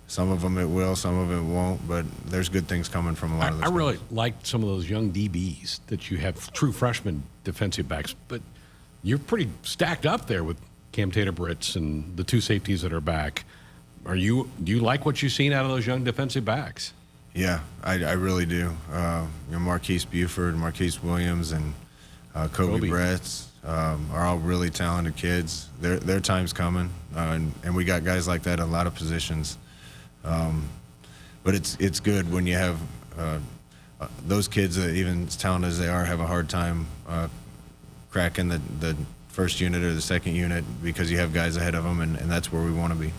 Some of them it will, some of it won't, but there's good things coming from a lot of those I really guys. liked some of those young DBs that you have, true freshman defensive backs, but you're pretty stacked up there with Cam Tater-Britz and the two safeties that are back. Do you like what you've seen out of those young defensive backs? Yeah, I really do. Marquise Buford, Marquise Williams, and Kobe Bretz are all really talented kids. Their time's coming, and we got guys like that in a lot of positions. But it's good when you have those kids that, even as talented as they are, have a hard time cracking the first unit or the second unit because you have guys ahead of them, and that's where we want to be.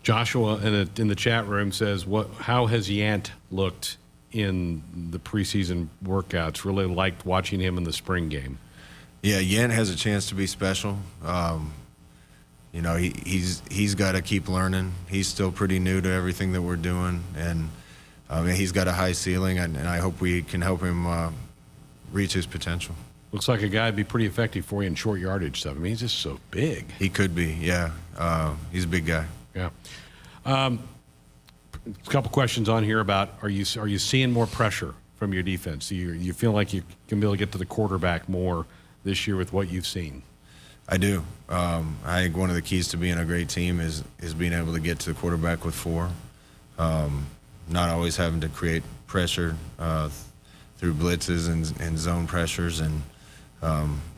Joshua in the chat room says, how has Yant looked in the preseason workouts? Really liked watching him in the spring game. Yeah, Yant has a chance to be special. He's got to keep learning. He's still pretty new to everything that we're doing, and he's got a high ceiling, and I hope we can help him reach his potential. Looks like a guy would be pretty effective for you in short yardage stuff. I mean, he's just so big. He could be, yeah. He's a big guy. Yeah. A couple questions on here about, are you seeing more pressure from your defense? You feel like you can be able to get to the quarterback more this year with what you've seen? I do. I think one of the keys to being a great team is being able to get to the quarterback with four, not always having to create pressure through blitzes and zone pressures. And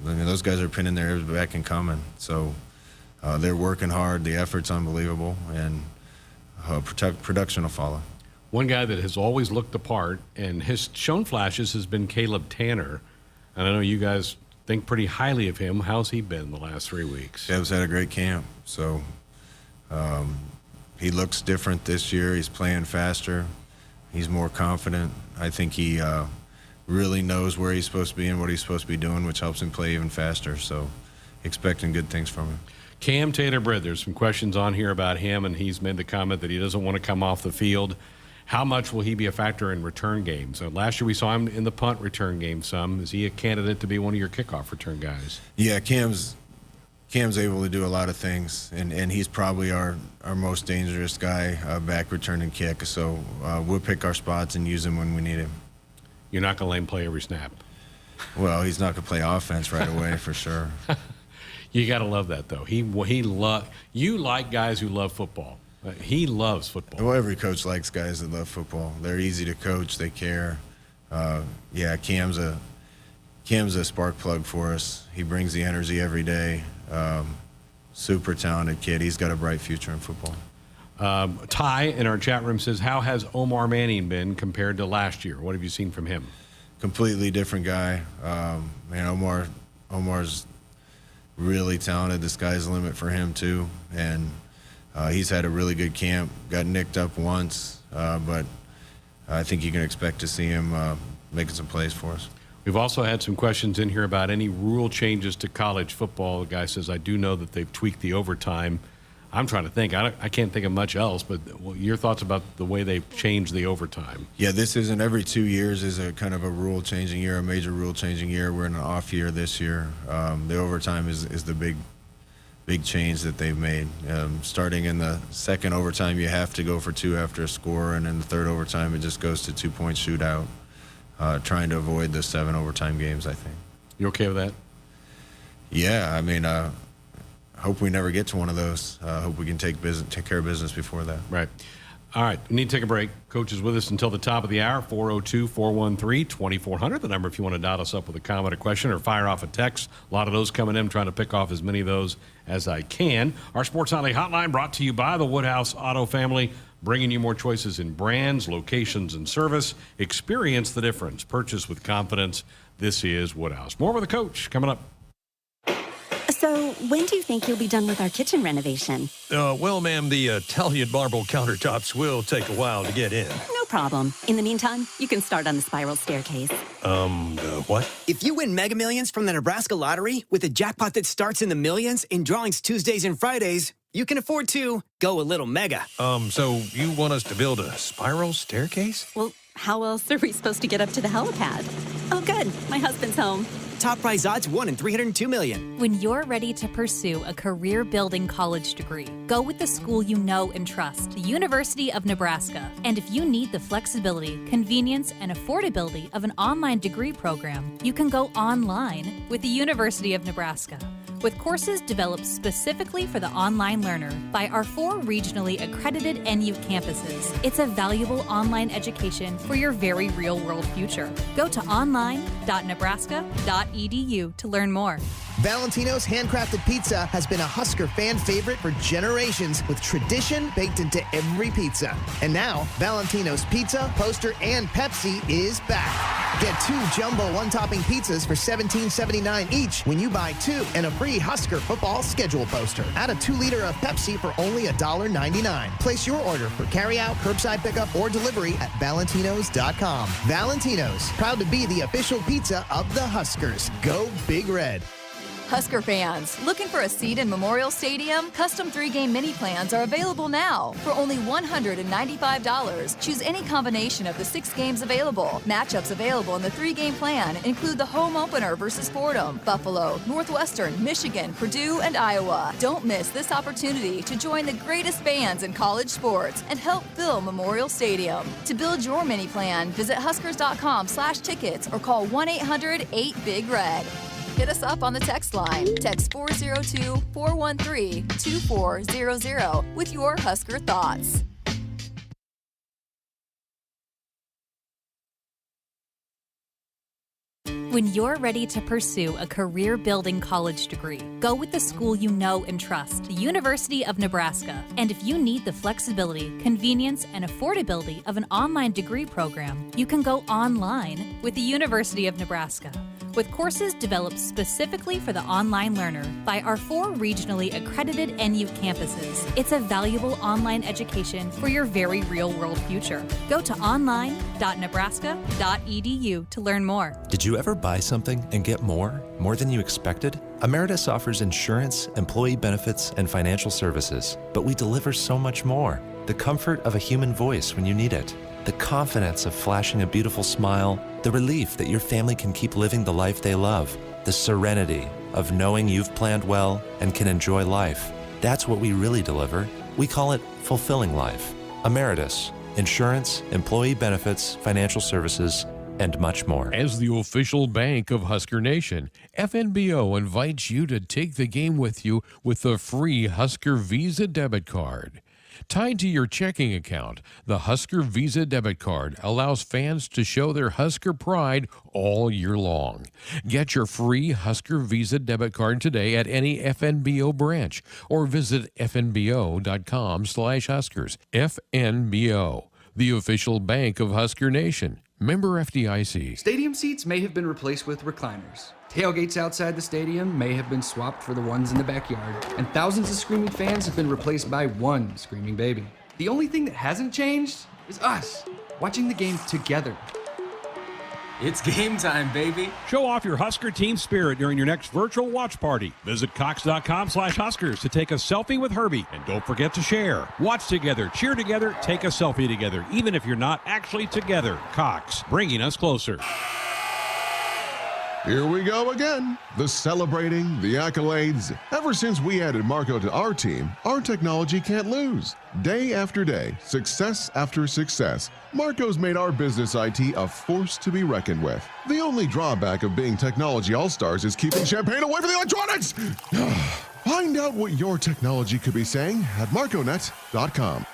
those guys are pinning their ears back and coming. So they're working hard. The effort's unbelievable, and production will follow. One guy that has always looked the part and has shown flashes has been Caleb Tanner. And I know you guys think pretty highly of him. How's he been the last 3 weeks? Caleb's had a great camp. So he looks different this year. He's playing faster. He's more confident. I think he really knows where he's supposed to be and what he's supposed to be doing, which helps him play even faster. So expecting good things from him. Cam Tater-Britz, there's some questions on here about him, and he's made the comment that he doesn't want to come off the field. How much will he be a factor in return games? Last year we saw him in the punt return game some. Is he a candidate to be one of your kickoff return guys? Yeah, Cam's able to do a lot of things, and he's probably our most dangerous guy back returning kick. So we'll pick our spots and use him when we need him. You're not going to let him play every snap? Well, he's not going to play offense right away for sure. You got to love that, though. You like guys who love football. He loves football. Well, every coach likes guys that love football. They're easy to coach. They care. Cam's a spark plug for us. He brings the energy every day. Super talented kid. He's got a bright future in football. Ty in our chat room says, how has Omar Manning been compared to last year? What have you seen from him? Completely different guy. Man, Omar's really talented. The sky's the limit for him too, and he's had a really good camp. Got nicked up once, but I think you can expect to see him making some plays for us. We've also had some questions in here about any rule changes to college football. The guy says, I do know that they've tweaked the overtime. I'm trying to think. I can't think of much else, but your thoughts about the way they've changed the overtime. Yeah, this isn't every 2 years is a kind of a rule-changing year, a major rule-changing year. We're in an off year this year. The overtime is the big change that they've made. Starting in the second overtime, you have to go for 2 after a score, and in the third overtime, it just goes to 2-point shootout, trying to avoid the 7 overtime games, I think. You okay with that? Yeah, I mean, hope we never get to one of those. Hope we can take care of business before that. Right. All right, we need to take a break. Coach is with us until the top of the hour, 402-413-2400. The number if you want to dot us up with a comment or question or fire off a text. A lot of those coming in. I'm trying to pick off as many of those as I can. Our Sports Nightly Hotline brought to you by the Woodhouse Auto Family, bringing you more choices in brands, locations, and service. Experience the difference. Purchase with confidence. This is Woodhouse. More with the coach coming up. So, when do you think you'll be done with our kitchen renovation? Well, ma'am, the Italian marble countertops will take a while to get in. No problem. In the meantime, you can start on the spiral staircase. What? If you win Mega Millions from the Nebraska Lottery with a jackpot that starts in the millions in drawings Tuesdays and Fridays, you can afford to go a little mega. So you want us to build a spiral staircase? Well, how else are we supposed to get up to the helipad? Oh, good. My husband's home. Top prize odds 1 in 302 million. When you're ready to pursue a career-building college degree, go with the school you know and trust, the University of Nebraska. And if you need the flexibility, convenience, and affordability of an online degree program, you can go online with the University of Nebraska. With courses developed specifically for the online learner by our 4 regionally accredited NU campuses, it's a valuable online education for your very real-world future. Go to online.nebraska.edu to learn more. Valentino's handcrafted pizza has been a Husker fan favorite for generations, with tradition baked into every pizza. And now, Valentino's Pizza, Poster, and Pepsi is back. Get 2 jumbo one-topping pizzas for $17.79 each when you buy 2 and a free Husker football schedule poster. Add a 2-liter of Pepsi for only $1.99. Place your order for carry-out, curbside pickup, or delivery at valentinos.com. Valentino's, proud to be the official pizza of the Huskers. Go Big Red. Husker fans, looking for a seat in Memorial Stadium? Custom 3-game mini plans are available now for only $195. Choose any combination of the 6 games available. Matchups available in the 3-game plan include the home opener versus Fordham, Buffalo, Northwestern, Michigan, Purdue, and Iowa. Don't miss this opportunity to join the greatest fans in college sports and help fill Memorial Stadium. To build your mini plan, visit huskers.com/tickets or call 1-800-8-BIG-RED. Hit us up on the text line. Text 402-413-2400 with your Husker thoughts. When you're ready to pursue a career-building college degree, go with the school you know and trust, the University of Nebraska. And if you need the flexibility, convenience, and affordability of an online degree program, you can go online with the University of Nebraska. With courses developed specifically for the online learner by our 4 regionally accredited NU campuses, it's a valuable online education for your very real-world future. Go to online.nebraska.edu to learn more. Did you ever buy something and get more than you expected? Emeritus offers insurance, employee benefits, and financial services, but we deliver so much more. The comfort of a human voice when you need it, the confidence of flashing a beautiful smile, the relief that your family can keep living the life they love, the serenity of knowing you've planned well and can enjoy life. That's what we really deliver. We call it fulfilling life. Emeritus, insurance, employee benefits, financial services, and much more. As the official bank of Husker Nation, FNBO invites you to take the game with you with the free Husker Visa debit card. Tied to your checking account, the Husker Visa debit card allows fans to show their Husker pride all year long. Get your free Husker Visa debit card today at any FNBO branch or visit fnbo.com/Huskers. FNBO, the official bank of Husker Nation. Member FDIC. Stadium seats may have been replaced with recliners. Tailgates outside the stadium may have been swapped for the ones in the backyard, and thousands of screaming fans have been replaced by one screaming baby. The only thing that hasn't changed is us, watching the game together. It's game time, baby. Show off your Husker team spirit during your next virtual watch party. Visit Cox.com/Huskers to take a selfie with Herbie. And don't forget to share. Watch together, cheer together, take a selfie together, even if you're not actually together. Cox, bringing us closer. Here we go again. The celebrating, the accolades. Ever since we added Marco to our team, our technology can't lose. Day after day, success after success, Marco's made our business IT a force to be reckoned with. The only drawback of being technology all-stars is keeping champagne away from the electronics. Find out what your technology could be saying at marconet.com.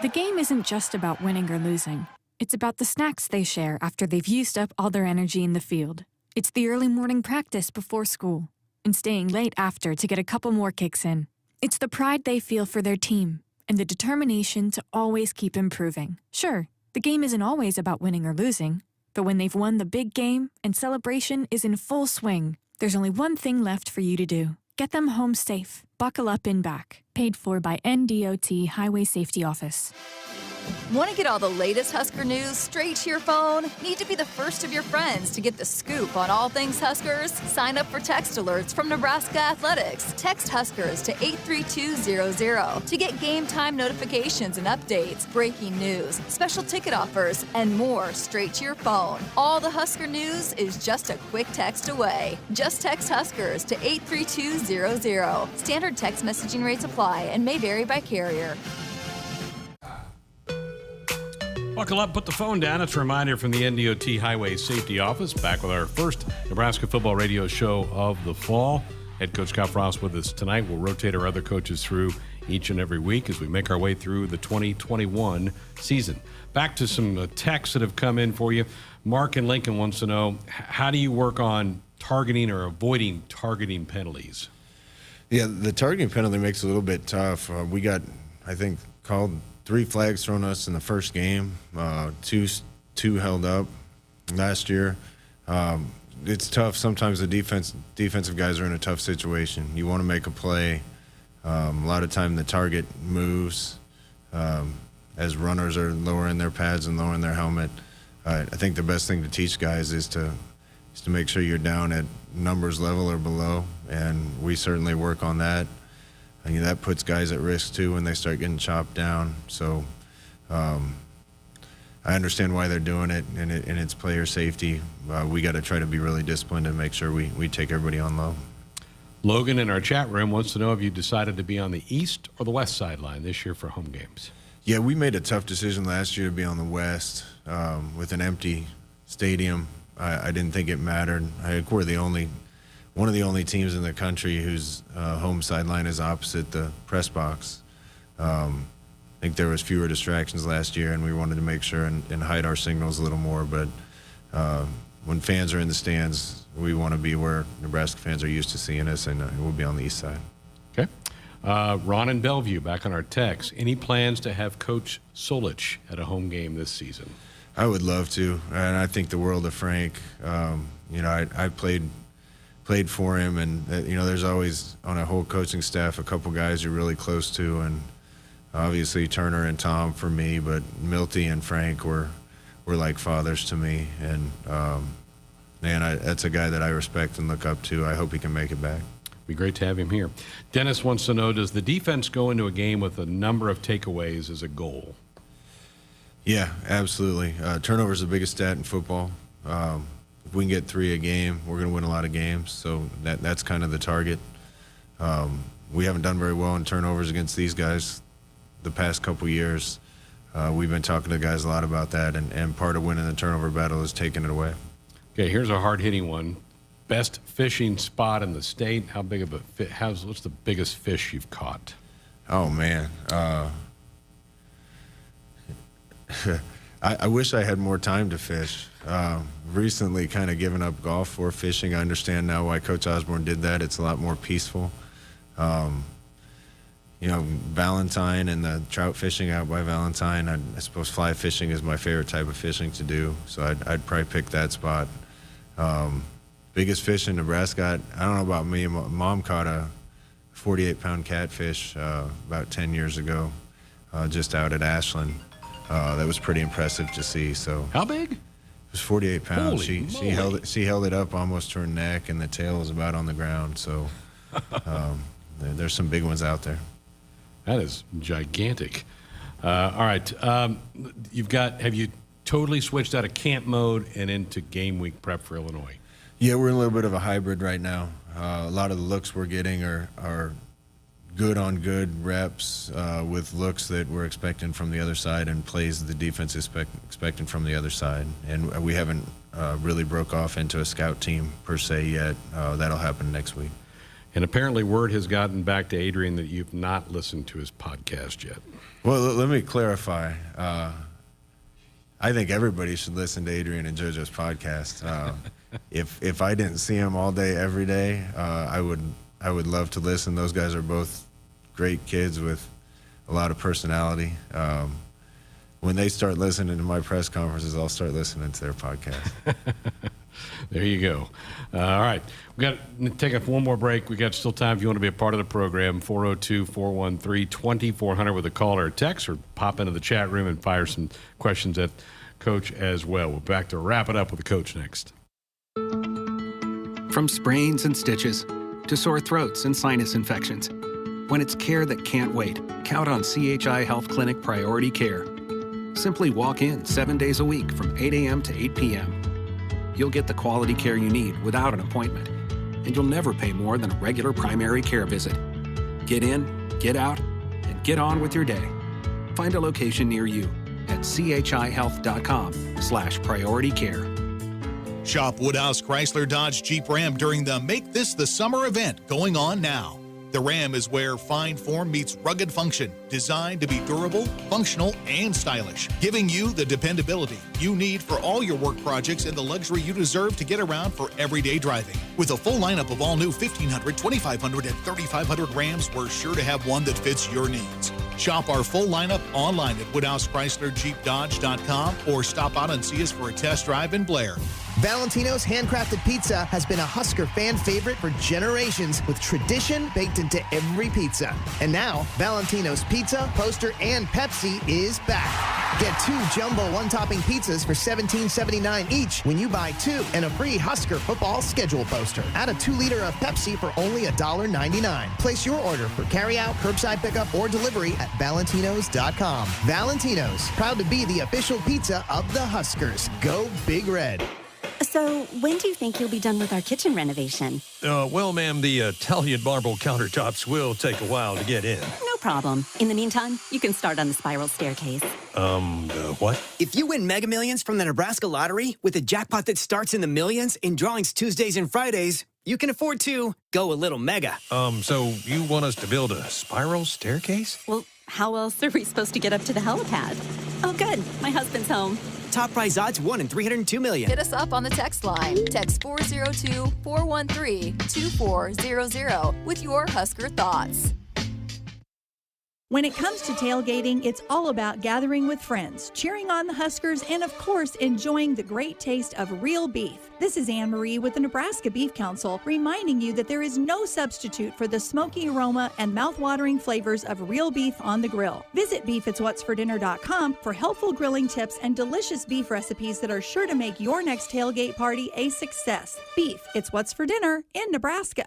The game isn't just about winning or losing. It's about the snacks they share after they've used up all their energy in the field. It's the early morning practice before school and staying late after to get a couple more kicks in. It's the pride they feel for their team and the determination to always keep improving. Sure, the game isn't always about winning or losing, but when they've won the big game and celebration is in full swing, there's only one thing left for you to do. Get them home safe. Buckle up and back. Paid for by NDOT Highway Safety Office. Want to get all the latest Husker news straight to your phone? Need to be the first of your friends to get the scoop on all things Huskers? Sign up for text alerts from Nebraska Athletics. Text Huskers to 83200 to get game time notifications and updates, breaking news, special ticket offers, and more straight to your phone. All the Husker news is just a quick text away. Just text Huskers to 83200. Standard text messaging rates apply and may vary by carrier. Buckle up, put the phone down. It's a reminder from the NDOT Highway Safety Office. Back with our first Nebraska football radio show of the fall. Head coach Scott Frost with us tonight. We'll rotate our other coaches through each and every week as we make our way through the 2021 season. Back to some texts that have come in for you. Mark in Lincoln wants to know, how do you work on targeting or avoiding targeting penalties? Yeah, the targeting penalty makes it a little bit tough. We got, I think, called 3 flags thrown at us in the first game, two held up last year. It's tough. Sometimes the defensive guys are in a tough situation. You want to make a play. A lot of time the target moves as runners are lowering their pads and lowering their helmet. I think the best thing to teach guys is to make sure you're down at numbers level or below, and we certainly work on that. I mean, that puts guys at risk too when they start getting chopped down. So I understand why they're doing it, and it's player safety. We got to try to be really disciplined and make sure we take everybody on low. Logan in our chat room wants to know if you decided to be on the east or the west sideline this year for home games. Yeah, we made a tough decision last year to be on the west with an empty stadium. I didn't think it mattered. I think we're one of the only teams in the country whose home sideline is opposite the press box. I think there was fewer distractions last year, and we wanted to make sure and hide our signals a little more. But when fans are in the stands, we want to be where Nebraska fans are used to seeing us, and we'll be on the east side. Okay. Ron in Bellevue, back on our text. Any plans to have Coach Solich at a home game this season? I would love to, and I think the world of Frank. I played for him, and there's always on a whole coaching staff a couple guys you're really close to, and obviously Turner and Tom for me, but Milty and Frank were like fathers to me, and that's a guy that I respect and look up to. I hope he can make it back. Be great to have him here. Dennis wants to know, does the defense go into a game with a number of takeaways as a goal? Yeah, absolutely. Turnover is the biggest stat in football. If we can get 3 a game, we're going to win a lot of games. So that's kind of the target. We haven't done very well in turnovers against these guys the past couple years. We've been talking to guys a lot about that, and part of winning the turnover battle is taking it away. Okay, here's a hard-hitting one. best fishing spot in the state. How big of a what's the biggest fish you've caught? Oh man, I wish I had more time to fish. Recently kind of given up golf for fishing. I understand now why Coach Osborne did that. It's a lot more peaceful. Valentine and the trout fishing out by Valentine, I suppose fly fishing is my favorite type of fishing to do, so I'd probably pick that spot. Biggest fish in Nebraska, I don't know about me. Mom caught a 48-pound catfish about 10 years ago just out at Ashland. That was pretty impressive to see. So how big? It was 48 pounds. She held it up almost to her neck, and the tail was about on the ground. So there's some big ones out there. That is gigantic. All right, have you totally switched out of camp mode and into game week prep for Illinois? Yeah, we're in a little bit of a hybrid right now. A lot of the looks we're getting are good on good reps with looks that we're expecting from the other side and plays the defense is expecting from the other side. And we haven't really broke off into a scout team per se yet. That'll happen next week. And apparently word has gotten back to Adrian that you've not listened to his podcast yet. Well, let me clarify. I think everybody should listen to Adrian and JoJo's podcast. If I didn't see him all day, every day, I would love to listen. Those guys are both great kids with a lot of personality. When they start listening to my press conferences, I'll start listening to their podcast. There you go. All right. We got to take one more break. We got still time if you want to be a part of the program. 402-413-2400 with a call or a text, or pop into the chat room and fire some questions at Coach as well. We're back to wrap it up with the Coach next. From sprains and stitches to sore throats and sinus infections, when it's care that can't wait, count on CHI Health Clinic Priority Care. Simply walk in 7 days a week from 8 a.m. to 8 p.m. You'll get the quality care you need without an appointment, and you'll never pay more than a regular primary care visit. Get in, get out, and get on with your day. Find a location near you at chihealth.com/priority care. Shop Woodhouse Chrysler Dodge Jeep Ram during the Make This the Summer event going on now. The Ram is where fine form meets rugged function, designed to be durable, functional, and stylish, giving you the dependability you need for all your work projects and the luxury you deserve to get around for everyday driving. With a full lineup of all new 1500, 2500, and 3500 Rams, we're sure to have one that fits your needs. Shop our full lineup online at WoodhouseChryslerJeepDodge.com or stop out and see us for a test drive in Blair. Valentino's handcrafted pizza has been a Husker fan favorite for generations, with tradition baked into every pizza. And now, Valentino's Pizza, Poster, and Pepsi is back. Get 2 jumbo one-topping pizzas for $17.79 each when you buy 2, and a free Husker football schedule poster. Add a 2-liter of Pepsi for only $1.99. Place your order for carry-out, curbside pickup, or delivery at Valentinos.com. Valentino's, proud to be the official pizza of the Huskers. Go Big Red. So, when do you think you'll be done with our kitchen renovation? Well, ma'am, the Italian marble countertops will take a while to get in. No problem. In the meantime, you can start on the spiral staircase. What? If you win Mega Millions from the Nebraska Lottery with a jackpot that starts in the millions in drawings Tuesdays and Fridays, you can afford to go a little mega. So you want us to build a spiral staircase? Well, how else are we supposed to get up to the helipad? Oh, good. My husband's home. Top prize odds 1 in 302 million. Hit us up on the text line. Text 402-413-2400 with your Husker thoughts. When it comes to tailgating, it's all about gathering with friends, cheering on the Huskers, and of course, enjoying the great taste of real beef. This is Anne Marie with the Nebraska Beef Council, reminding you that there is no substitute for the smoky aroma and mouth-watering flavors of real beef on the grill. Visit beefitswhatsfordinner.com for helpful grilling tips and delicious beef recipes that are sure to make your next tailgate party a success. Beef, it's what's for dinner in Nebraska.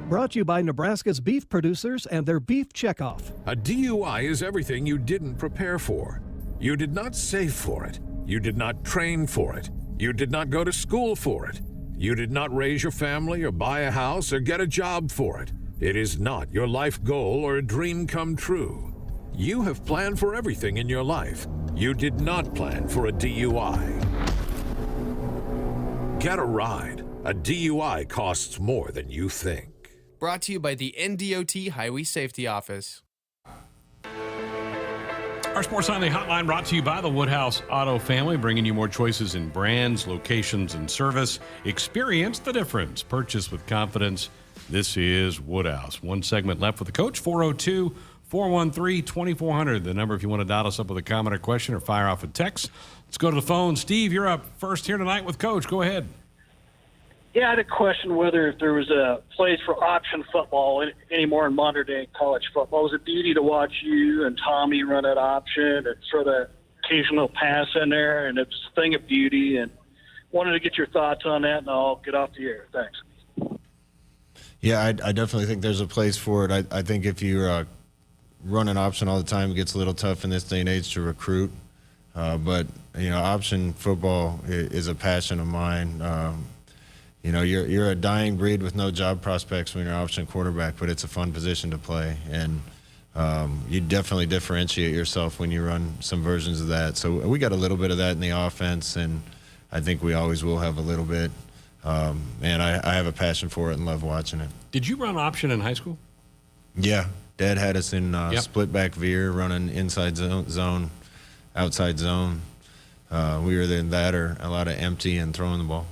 Brought to you by Nebraska's beef producers and their beef checkoff. A DUI is everything you didn't prepare for. You did not save for it. You did not train for it. You did not go to school for it. You did not raise your family or buy a house or get a job for it. It is not your life goal or a dream come true. You have planned for everything in your life. You did not plan for a DUI. Get a ride. A DUI costs more than you think. Brought to you by the NDOT Highway Safety Office. Our Sports Nightly Hotline brought to you by the Woodhouse Auto family, bringing you more choices in brands, locations, and service. Experience the difference. Purchase with confidence. This is Woodhouse. One segment left with the coach, 402-413-2400. The number if you want to dial us up with a comment or question or fire off a text. Let's go to the phone. Steve, you're up first here tonight with Coach. Go ahead. Yeah, I had a question whether if there was a place for option football anymore in modern day college football. It was a beauty to watch you and Tommy run that option and throw that occasional pass in there, and it's a thing of beauty. And wanted to get your thoughts on that, and I'll get off the air. Thanks. Yeah, I definitely think there's a place for it. I think if you run an option all the time, it gets a little tough in this day and age to recruit. But, option football is a passion of mine. You're a dying breed with no job prospects when you're option quarterback, but it's a fun position to play. And you definitely differentiate yourself when you run some versions of that. So we got a little bit of that in the offense, and I think we always will have a little bit. And I have a passion for it and love watching it. Did you run option in high school? Yeah. Dad had us in split back veer, running inside zone, outside zone. We were in that or a lot of empty and throwing the ball.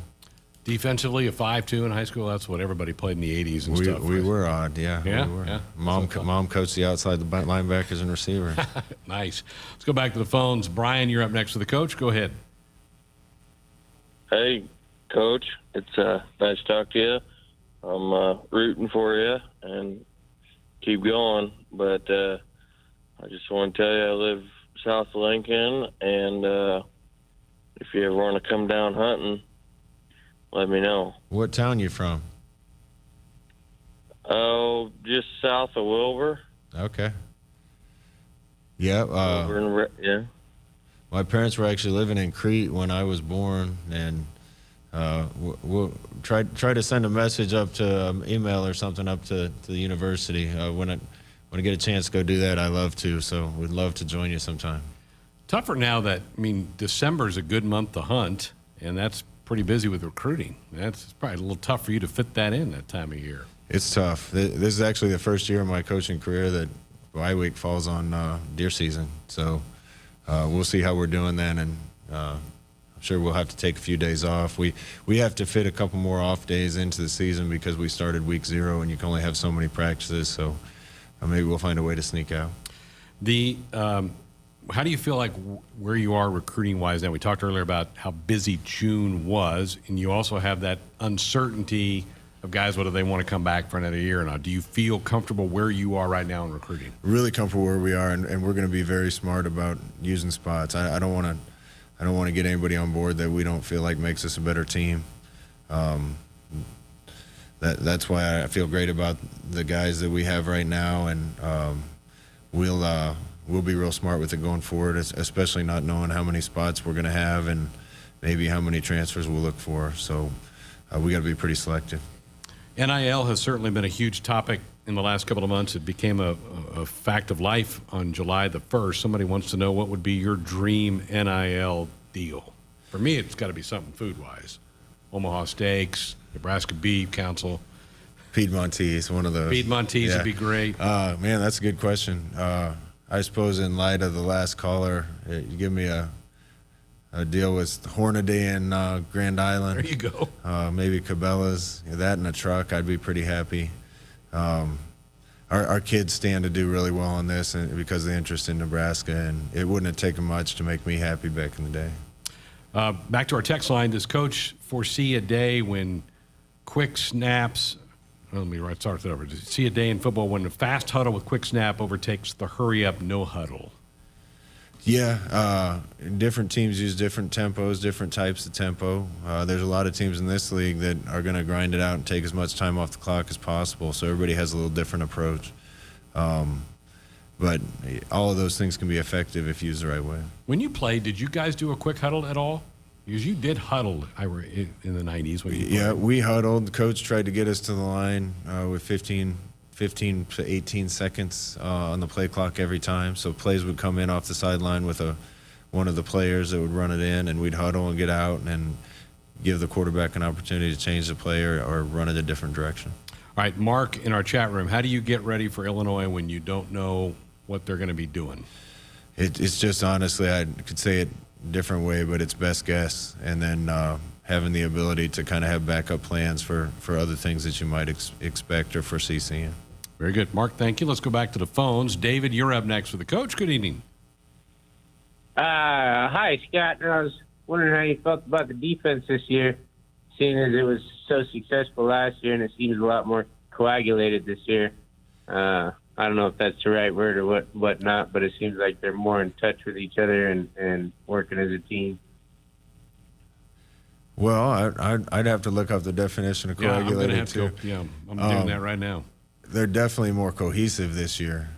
Defensively, a 5-2 in high school. That's what everybody played in the 80s and stuff. We were odd, yeah. Yeah? We were. Yeah. Mom coached the outside linebackers and receivers. Nice. Let's go back to the phones. Brian, you're up next with the coach. Go ahead. Hey, Coach. It's nice to talk to you. I'm rooting for you and keep going. But I just want to tell you I live south of Lincoln, and if you ever want to come down hunting, let me know. What town you from? Oh, just south of Wilbur. Okay. Yeah. Yeah. My parents were actually living in Crete when I was born, and we'll try to send a message up to email or something up to the university. When I get a chance to go do that, I love to. So we'd love to join you sometime. Tougher now that, December's a good month to hunt, and that's pretty busy with recruiting. That's probably a little tough for you to fit that in that time of year. It's tough. This is actually the first year of my coaching career that bye week falls on deer season. So we'll see how we're doing then, and I'm sure we'll have to take a few days off. We have to fit a couple more off days into the season because we started week 0 and you can only have so many practices. So maybe we'll find a way to sneak out. How do you feel like where you are recruiting-wise now? We talked earlier about how busy June was, and you also have that uncertainty of guys, whether they want to come back for another year or not. Do you feel comfortable where you are right now in recruiting? Really comfortable where we are, and we're going to be very smart about using spots. I don't want to get anybody on board that we don't feel like makes us a better team. That's why I feel great about the guys that we have right now, and we'll be real smart with it going forward, especially not knowing how many spots we're going to have and maybe how many transfers we'll look for. So we got to be pretty selective. NIL has certainly been a huge topic in the last couple of months. It became a fact of life on July the 1st. Somebody wants to know what would be your dream NIL deal. For me, it's got to be something food-wise. Omaha Steaks, Nebraska Beef Council. Piedmontese, one of those. Piedmontese would be great. Man, that's a good question. I suppose in light of the last caller, you give me a deal with Hornaday and Grand Island. There you go. Maybe Cabela's, that in a truck, I'd be pretty happy. Our kids stand to do really well on this because of the interest in Nebraska, and it wouldn't have taken much to make me happy back in the day. Back to our text line. Does Coach foresee a day when quick snaps – let me start that over. Does he see a day in football when the fast huddle with quick snap overtakes the hurry-up no huddle? Yeah, different teams use different tempos, different types of tempo. There's a lot of teams in this league that are going to grind it out and take as much time off the clock as possible, so everybody has a little different approach. But all of those things can be effective if used the right way. When you played, did you guys do a quick huddle at all? Because you did huddle in the 90s. When you played. We huddled. The coach tried to get us to the line with 15 to 18 seconds on the play clock every time. So plays would come in off the sideline with one of the players that would run it in, and we'd huddle and get out. And give the quarterback an opportunity to change the play or run it a different direction. All right, Mark, in our chat room, how do you get ready for Illinois when you don't know what they're going to be doing? It's just, honestly, I could say it a different way, but it's best guess. And then having the ability to kind of have backup plans for other things that you might expect or foresee seeing. Very good. Mark, thank you. Let's go back to the phones. David, you're up next with the coach. Good evening. Hi, Scott. I was wondering how you felt about the defense this year, seeing as it was so successful last year and it seems a lot more coagulated this year. I don't know if that's the right word or what not, but it seems like they're more in touch with each other and working as a team. Well, I'd have to look up the definition of coagulated too. I'm doing that right now. They're definitely more cohesive this year.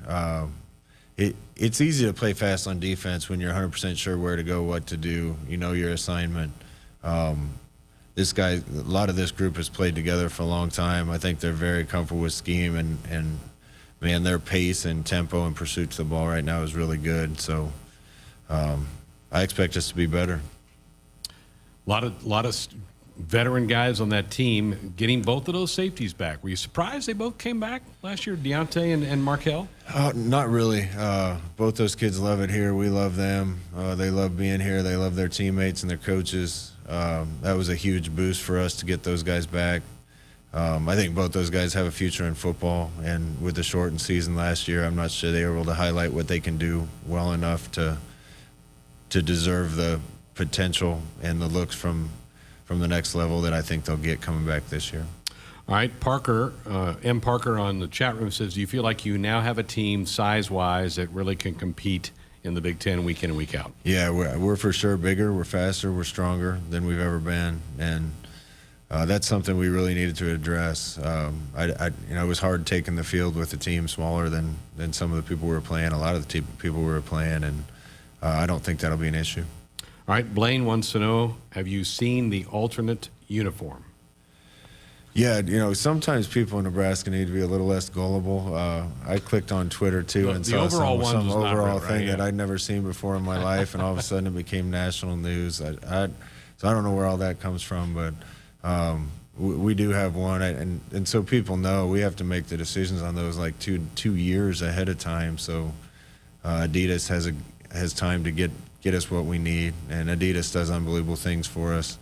It's easy to play fast on defense when you're 100% sure where to go, what to do. You know your assignment. A lot of this group has played together for a long time. I think they're very comfortable with scheme, and man, their pace and tempo and pursuit to the ball right now is really good. So I expect us to be better. A lot of veteran guys on that team getting both of those safeties back. Were you surprised they both came back last year, Deontay and Markel? Not really. Both those kids love it here. We love them. They love being here. They love their teammates and their coaches. That was a huge boost for us to get those guys back. I think both those guys have a future in football, and with the shortened season last year, I'm not sure they were able to highlight what they can do well enough to deserve the potential and the looks from the next level that I think they'll get coming back this year. All right, Parker, M. Parker on the chat room says, do you feel like you now have a team size-wise that really can compete in the Big Ten week in and week out? Yeah, we're for sure bigger, we're faster, we're stronger than we've ever been, and that's something we really needed to address. It was hard taking the field with a team smaller than some of the people we were playing, a lot of the people we were playing, and I don't think that'll be an issue. All right, Blaine wants to know, have you seen the alternate uniform? Yeah, sometimes people in Nebraska need to be a little less gullible. I clicked on Twitter, too, and saw some overall thing that I'd never seen before in my life, and all of a sudden it became national news. So I don't know where all that comes from, but we do have one, and so people know we have to make the decisions on those like two years ahead of time, so Adidas has time to get us what we need, and Adidas does unbelievable things for us,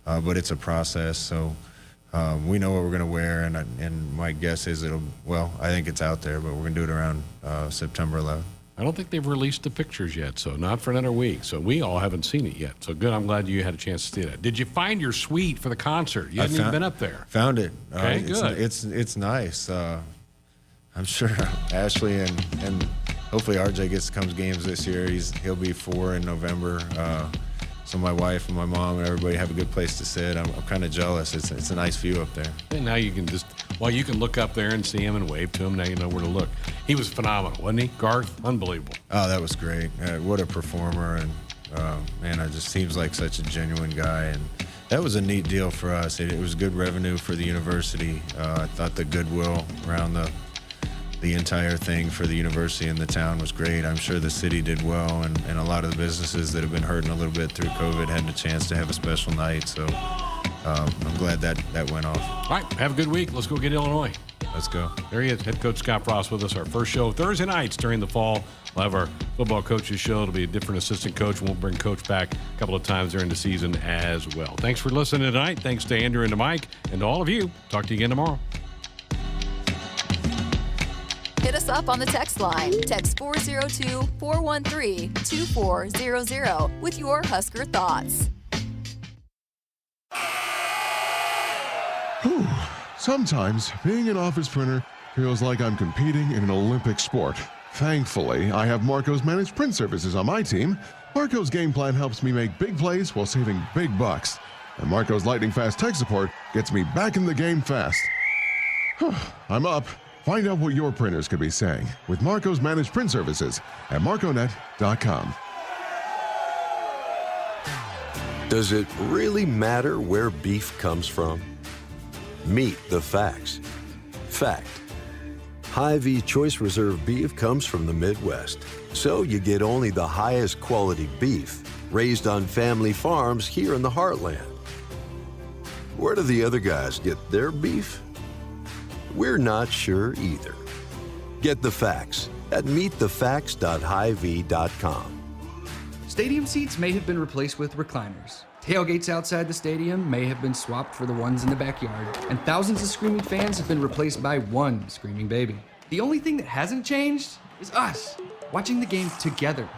but it's a process, so we know what we're going to wear, and my guess is I think it's out there, but we're going to do it around September 11th. I don't think they've released the pictures yet, so not for another week, so we all haven't seen it yet, so good, I'm glad you had a chance to see that. Did you find your suite for the concert? You hadn't even been up there. Found it. Okay, good. It's nice. I'm sure Ashley and hopefully RJ gets to come to games this year. He'll be 4 in November. So my wife and my mom and everybody have a good place to sit. I'm kind of jealous. It's a nice view up there. And now you can you can look up there and see him and wave to him. Now you know where to look. He was phenomenal, wasn't he? Garth, unbelievable. Oh, that was great. What a performer. And, man, it just seems like such a genuine guy. And that was a neat deal for us. It was good revenue for the university. I thought the goodwill around the entire thing for the university and the town was great. I'm sure the city did well, and a lot of the businesses that have been hurting a little bit through COVID had the chance to have a special night, so I'm glad that went off. All right, have a good week. Let's go get Illinois. Let's go. There he is, head coach Scott Frost with us. Our first show Thursday nights during the fall. We'll have our football coaches show. It'll be a different assistant coach. We'll bring Coach back a couple of times during the season as well. Thanks for listening tonight. Thanks to Andrew and to Mike and to all of you. Talk to you again tomorrow. Hit us up on the text line. Text 402-413-2400 with your Husker thoughts. Sometimes being an office printer feels like I'm competing in an Olympic sport. Thankfully, I have Marco's Managed Print Services on my team. Marco's game plan helps me make big plays while saving big bucks. And Marco's lightning fast tech support gets me back in the game fast. I'm up. Find out what your printers could be saying with Marco's Managed Print Services at marconet.com. Does it really matter where beef comes from? Meet the facts. Fact: Hy-Vee Choice Reserve beef comes from the Midwest, so you get only the highest quality beef raised on family farms here in the heartland. Where do the other guys get their beef? We're not sure either. Get the facts at meetthefacts.hy-vee.com. Stadium seats may have been replaced with recliners. Tailgates outside the stadium may have been swapped for the ones in the backyard, and thousands of screaming fans have been replaced by one screaming baby. The only thing that hasn't changed is us, watching the game together.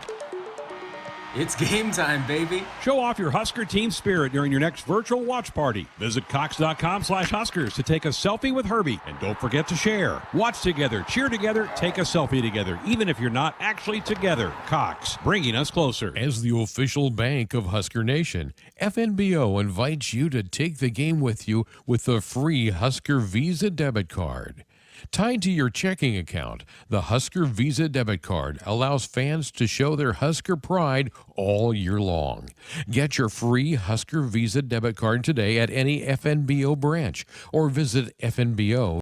It's game time, baby. Show off your Husker team spirit during your next virtual watch party. Visit Cox.com/Huskers to take a selfie with Herbie. And don't forget to share. Watch together, cheer together, take a selfie together, even if you're not actually together. Cox, bringing us closer. As the official bank of Husker Nation, FNBO invites you to take the game with you with the free Husker Visa debit card. Tied to your checking account, the Husker Visa debit card allows fans to show their Husker pride all year long. Get your free Husker Visa debit card today at any FNBO branch or visit FNBO.com.